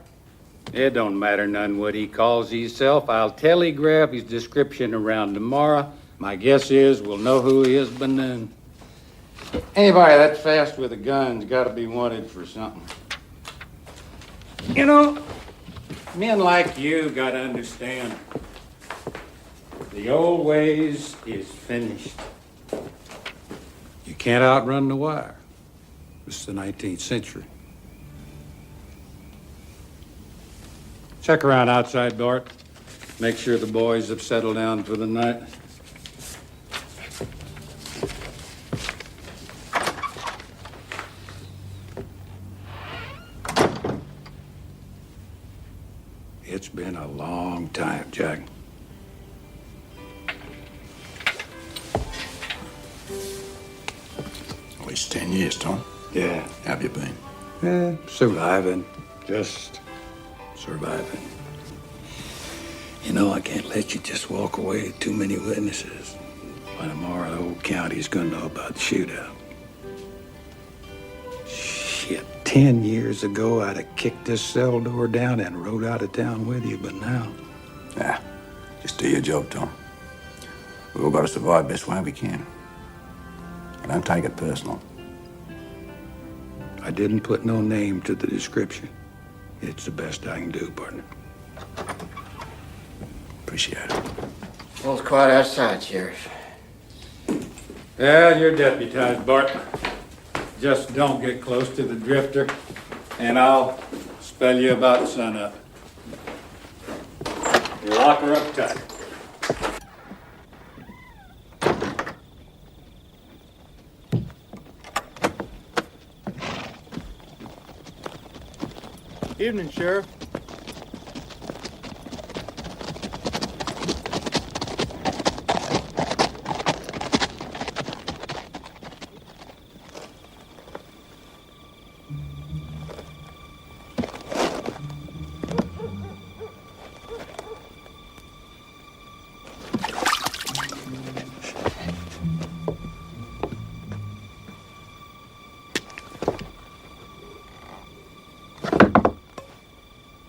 It don't matter none what he calls himself. I'll telegraph his description around tomorrow. My guess is we'll know who he is by noon. Anybody that fast with a gun's got to be wanted for something. You know, men like you got to understand. The old ways is finished. You can't outrun the wire. It's the 19th century. Check around outside, Bart. Make sure the boys have settled down for the night. It's been a long time, Jack. At least 10 years, Tom. Yeah. How have you been? Surviving. Just surviving. You know, I can't let you just walk away with too many witnesses. By tomorrow, the whole county's gonna know about the shootout. Shit, 10 years ago, I'd have kicked this cell door down and rode out of town with you, but now... Just do your job, Tom. We all got to survive best way we can. Don't take it personal. I didn't put no name to the description. It's the best I can do, partner. Appreciate it. Well, it's quiet outside, Sheriff. Well, you're deputized, Bart. Just don't get close to the drifter, and I'll spell you about sunup. You lock her up tight. Evening, Sheriff.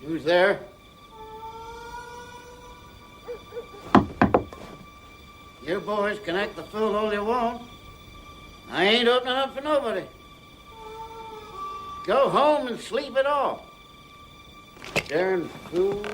Who's there? You boys can act the fool all you want. I ain't opening up for nobody. Go home and sleep it off. Darn fool.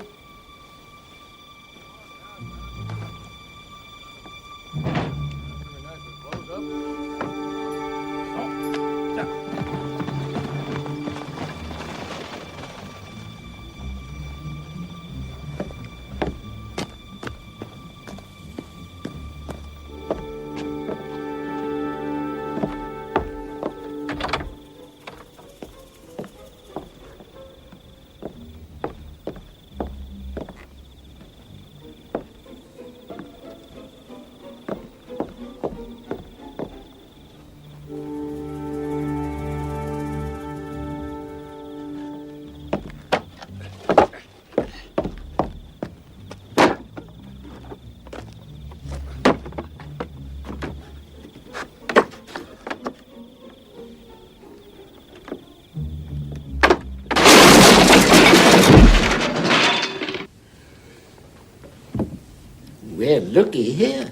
Well, looky here.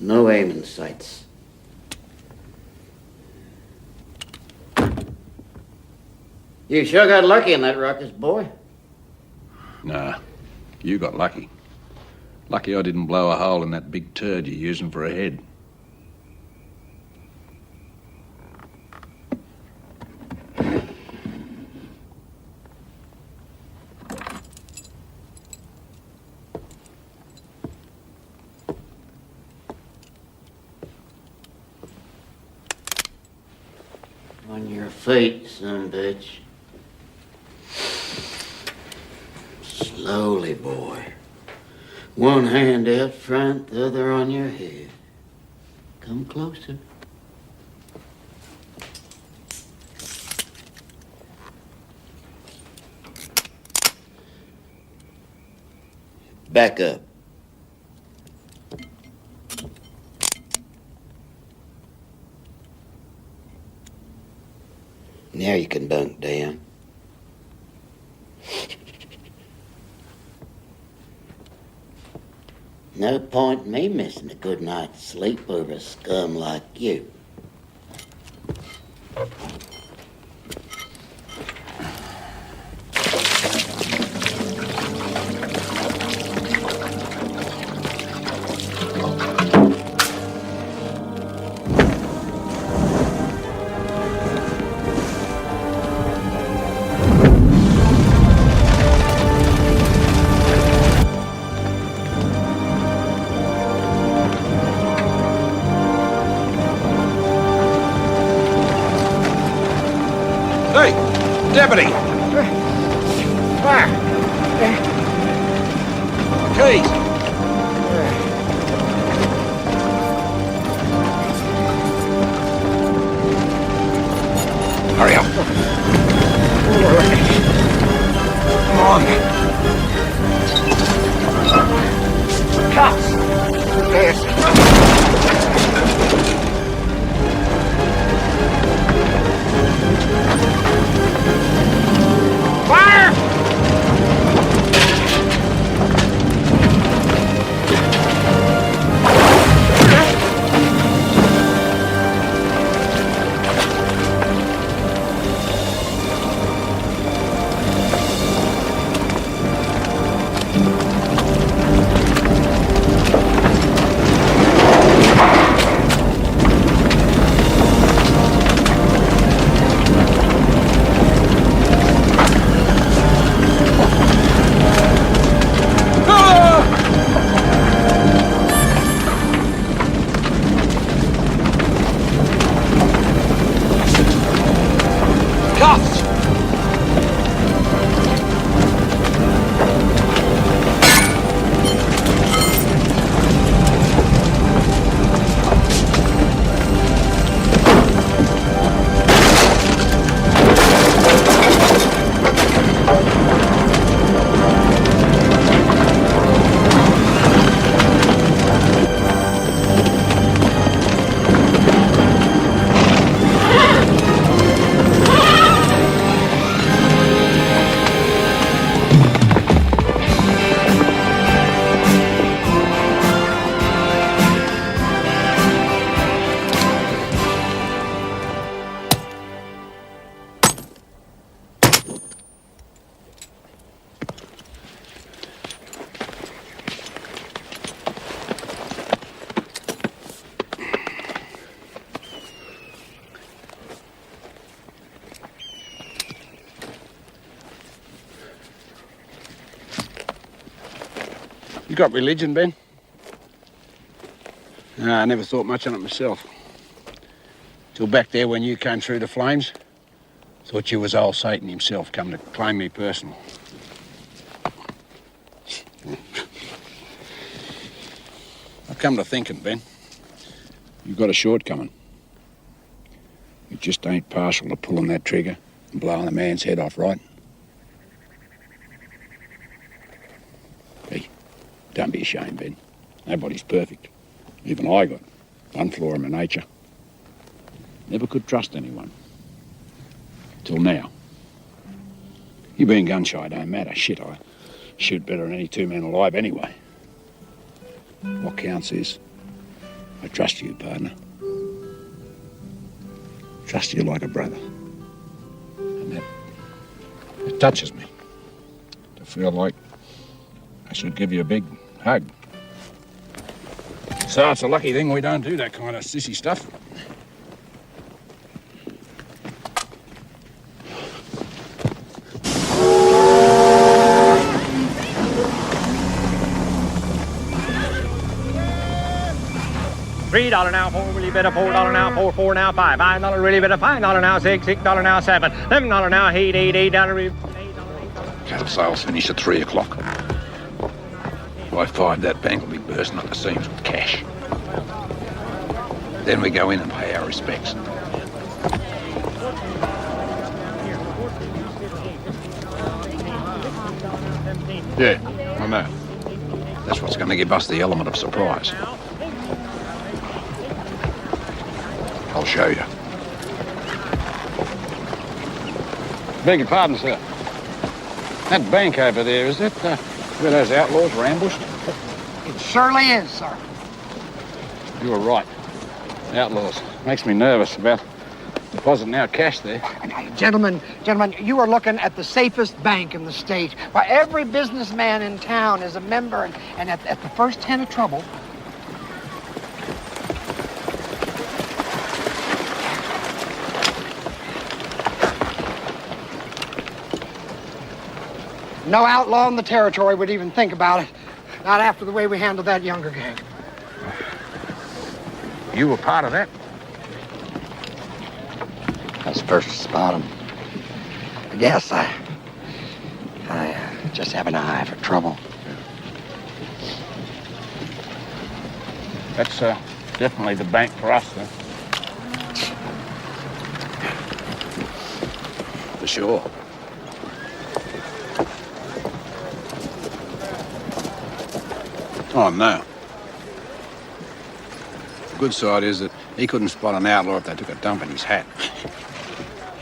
No aiming sights. You sure got lucky in that ruckus, boy. Nah, you got lucky. Lucky I didn't blow a hole in that big turd you're using for a head. On your feet, son bitch. Slowly, boy. One hand out front, the other on your head. Come closer. Back up. Now you can bunk down. No point in me missing a good night's sleep over a scum like you. Hey, deputy! Keys! Hurry up. Come on. Cops! Yes. You got religion, Ben? No, I never thought much on it myself. Till back there when you came through the flames. Thought you was old Satan himself come to claim me personal. I've come to thinking, Ben. You've got a shortcoming. You just ain't partial to pulling that trigger and blowing a man's head off, right? Hey, don't be ashamed, Ben. Nobody's perfect. Even I got one flaw in my nature. Never could trust anyone. Till now. You being gun-shy don't matter. Shit, I shoot better than any two men alive anyway. What counts is I trust you, partner. Trust you like a brother. And it touches me to feel like I should give you a big hug. So it's a lucky thing we don't do that kind of sissy stuff. $3 now, $4 really better, $4 now, $4 now, $5 really better, $5 now, $6 now, $7, $11 now, $8 really. Cattle sales finish at 3 o'clock. By 5, that bank will be bursting at the seams with cash. Then we go in and pay our respects. Yeah, I know. That's what's going to give us the element of surprise. I'll show you. Beg your pardon, sir. That bank over there, is it where those outlaws were ambushed? It surely is, sir. You were right. Outlaws. Makes me nervous about depositing our cash there. Gentlemen, you are looking at the safest bank in the state. Why, every businessman in town is a member, and at the first hint of trouble, no outlaw in the territory would even think about it. Not after the way we handled that younger gang. You were part of that? I was first to spot him. I guess I just have an eye for trouble. That's definitely the bank for us, then. For sure. Oh, no. The good side is that he couldn't spot an outlaw if they took a dump in his hat.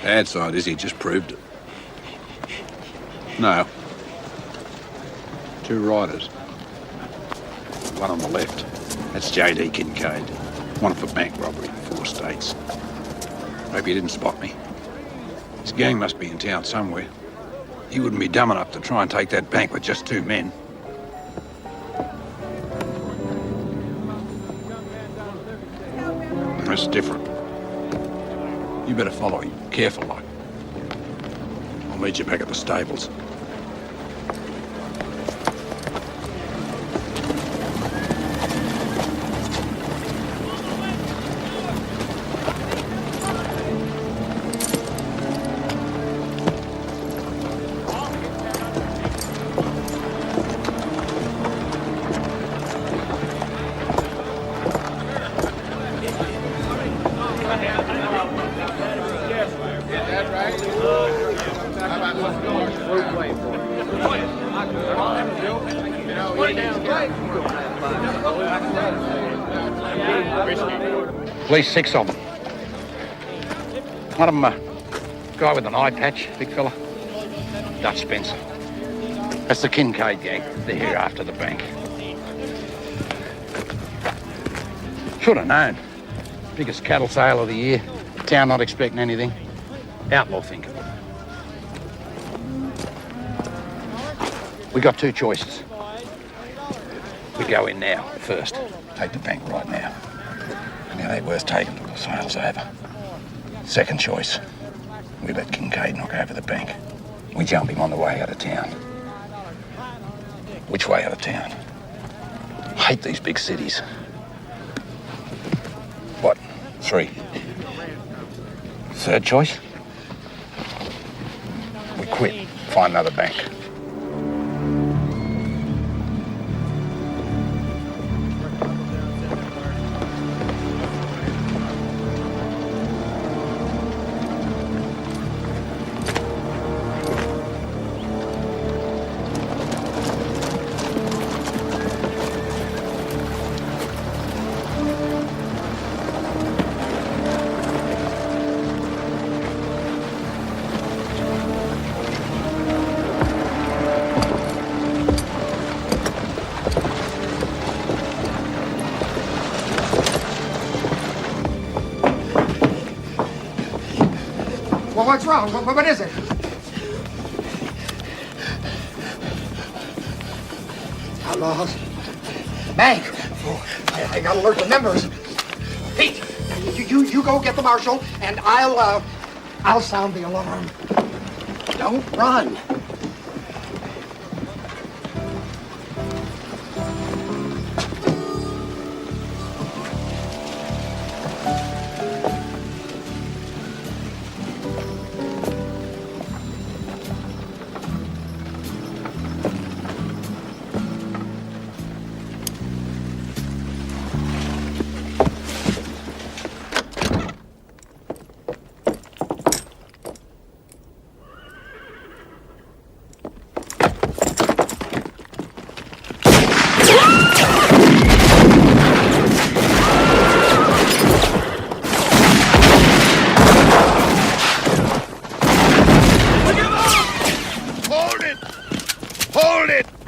Bad side is he just proved it. No. 2 riders. One on the left. That's J.D. Kincaid. Wanted for bank robbery in 4 states. Hope he didn't spot me. His gang must be in town somewhere. He wouldn't be dumb enough to try and take that bank with just 2 men. That's different. You better follow him, careful like. I'll meet you back at the stables. At least 6 of them. One of them, a guy with an eye patch, big fella. Dutch Spencer. That's the Kincaid gang. They're here after the bank. Should have known. Biggest cattle sale of the year. Town not expecting anything. Outlaw thinking. We got 2 choices. We go in now, first. Take the bank right now. And it ain't worth taking till the sale's over. Second choice. We let Kincaid knock over the bank. We jump him on the way out of town. Which way out of town? hate these big cities. What? 3? Third choice? We quit. Find another bank. Well, what's wrong? What is it? Outlaws. Bank. Oh, I gotta alert the members. Pete, you go get the marshal, and I'll sound the alarm. Don't run.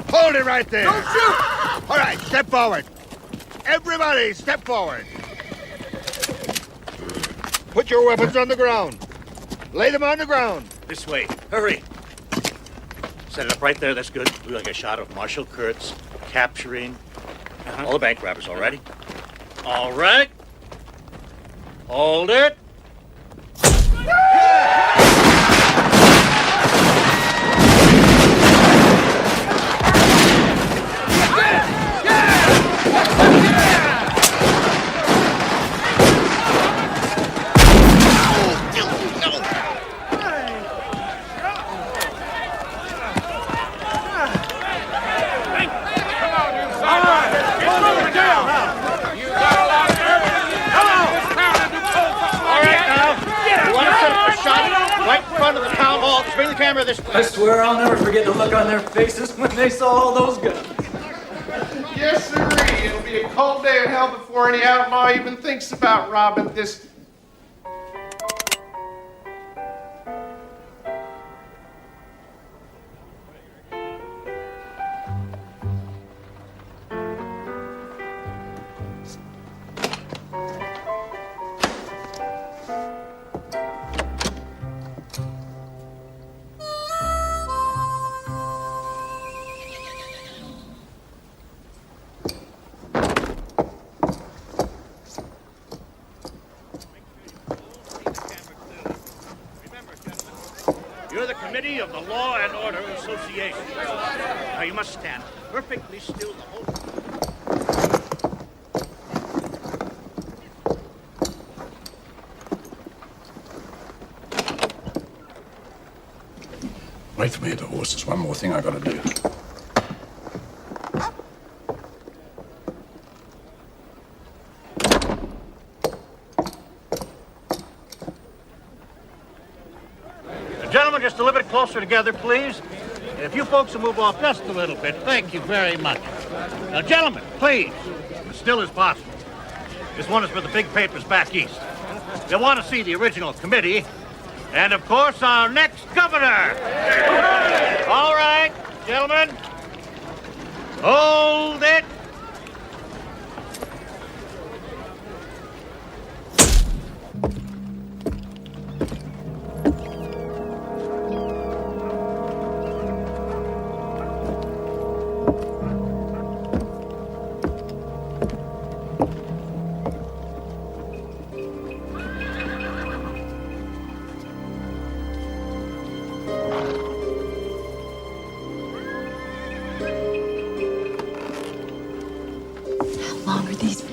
Hold it right there. Don't shoot! All right, step forward. Everybody, step forward. Put your weapons on the ground. Lay them on the ground. This way. Hurry. Set it up right there. That's good. We like a shot of Marshal Kurtz capturing all the bank robbers. All righty? All right. Hold it. Bring the camera this way. I swear I'll never forget the look on their faces when they saw all those guns. Yes, sirree. It'll be a cold day in hell before any outlaw even thinks about robbing this. You're the committee of the Law and Order Association. Now you must stand perfectly still the whole time. Wait for me at the horse. There's one more thing I gotta do. Gentlemen, just a little bit closer together, please. If you folks will move off just a little bit, thank you very much. Now, gentlemen, please, as still as possible. This one is for the big papers back east. They want to see the original committee, and of course, our next governor. All right, gentlemen, hold it.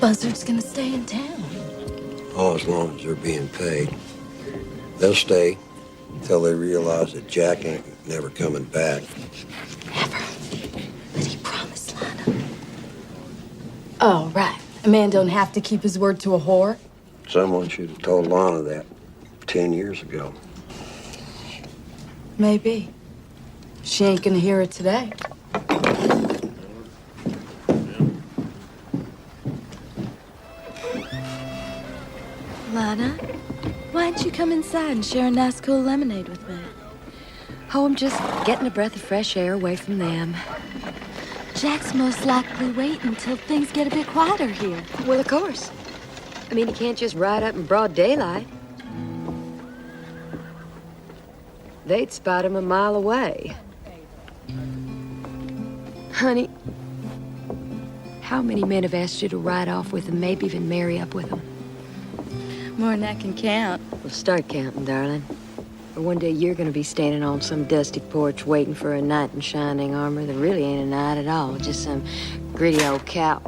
buzzard's gonna stay in town? Oh, as long as they're being paid. They'll stay until they realize that Jack ain't never coming back. But he promised Lana. Oh, right. A man don't have to keep his word to a whore. Someone should have told Lana that 10 years ago. Maybe. She ain't gonna hear it today. Lana, why don't you come inside and share a nice cool lemonade with me? Oh, I'm just getting a breath of fresh air away from them. Jack's most likely waiting until things get a bit quieter here. Well, of course. I mean, he can't just ride up in broad daylight. They'd spot him a mile away. Honey, how many men have asked you to ride off with them, maybe even marry up with them? More than I can count. Well, start counting, darling. Or one day you're gonna be standing on some dusty porch waiting for a knight in shining armor that really ain't a knight at all, just some gritty old cow.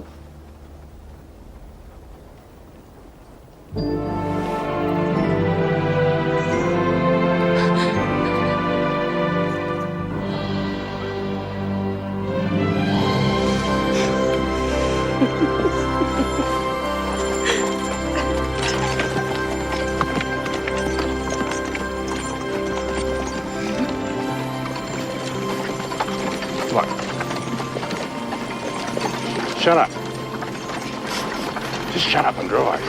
Shut up. Just shut up and drive.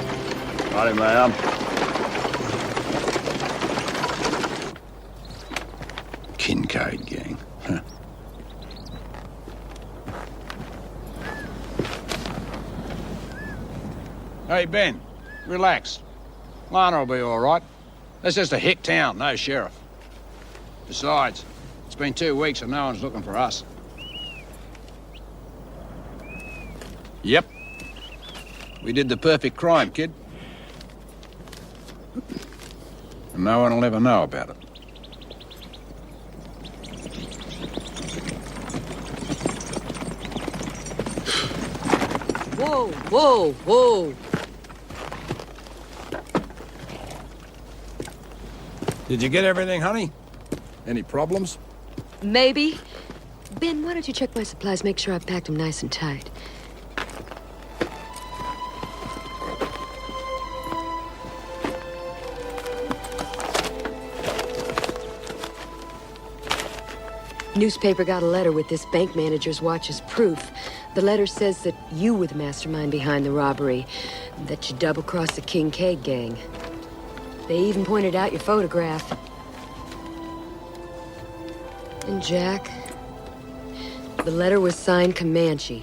Righty, ma'am. Kincaid gang. Huh. Hey, Ben, relax. Lana will be all right. That's just a hick town, no sheriff. Besides, it's been 2 weeks and no one's looking for us. Yep. We did the perfect crime, kid. And no one will ever know about it. Whoa, whoa, whoa. Did you get everything, honey? Any problems? Maybe. Ben, why don't you check my supplies, make sure I've packed them nice and tight. Newspaper got a letter with this bank manager's watch as proof. The letter says that you were the mastermind behind the robbery, that you double-crossed the Kincaid gang. They even pointed out your photograph. And Jack, the letter was signed Comanche.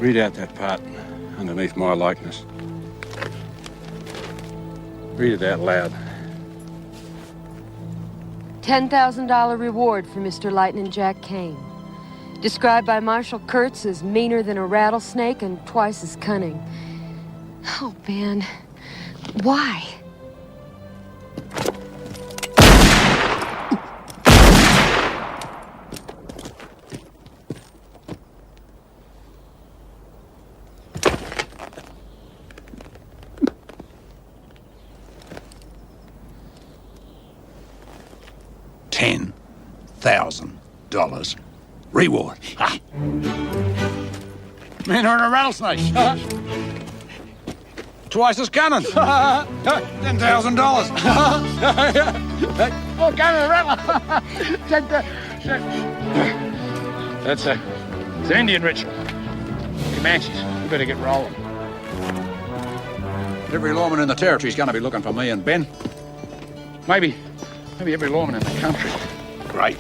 Read out that part underneath my likeness. Read it out loud. $10,000 reward for Mr. Lightning Jack Kane. Described by Marshal Kurtz as meaner than a rattlesnake and twice as cunning. Oh, Ben. Why? $10,000 reward. Ha! Man are in a rattlesnake. Twice as cunning. $10,000. Oh, cunning rattle. That's it's an Indian ritual. Comanches. We better get rolling. Every lawman in the territory's going to be looking for me and Ben. Maybe every lawman in the country. Great.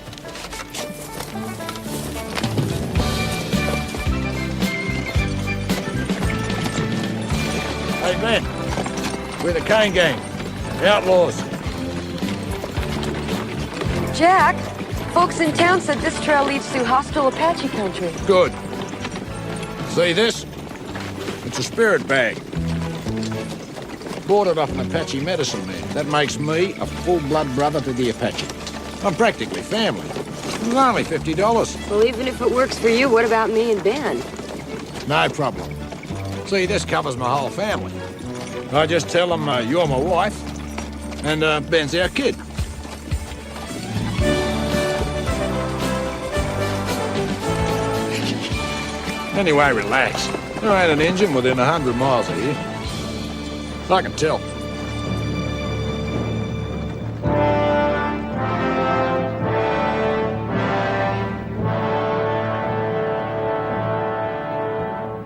Hey, Ben. We're the Kane gang. The outlaws. Jack, folks in town said this trail leads through hostile Apache country. Good. See this? It's a spirit bag. Bought it off an Apache medicine man. That makes me a full-blood brother to the Apache. I'm practically family. It's only $50. Well, even if it works for you, what about me and Ben? No problem. See, this covers my whole family. I just tell them you're my wife, and Ben's our kid. Anyway, relax. There ain't an engine within 100 miles of here. I can tell.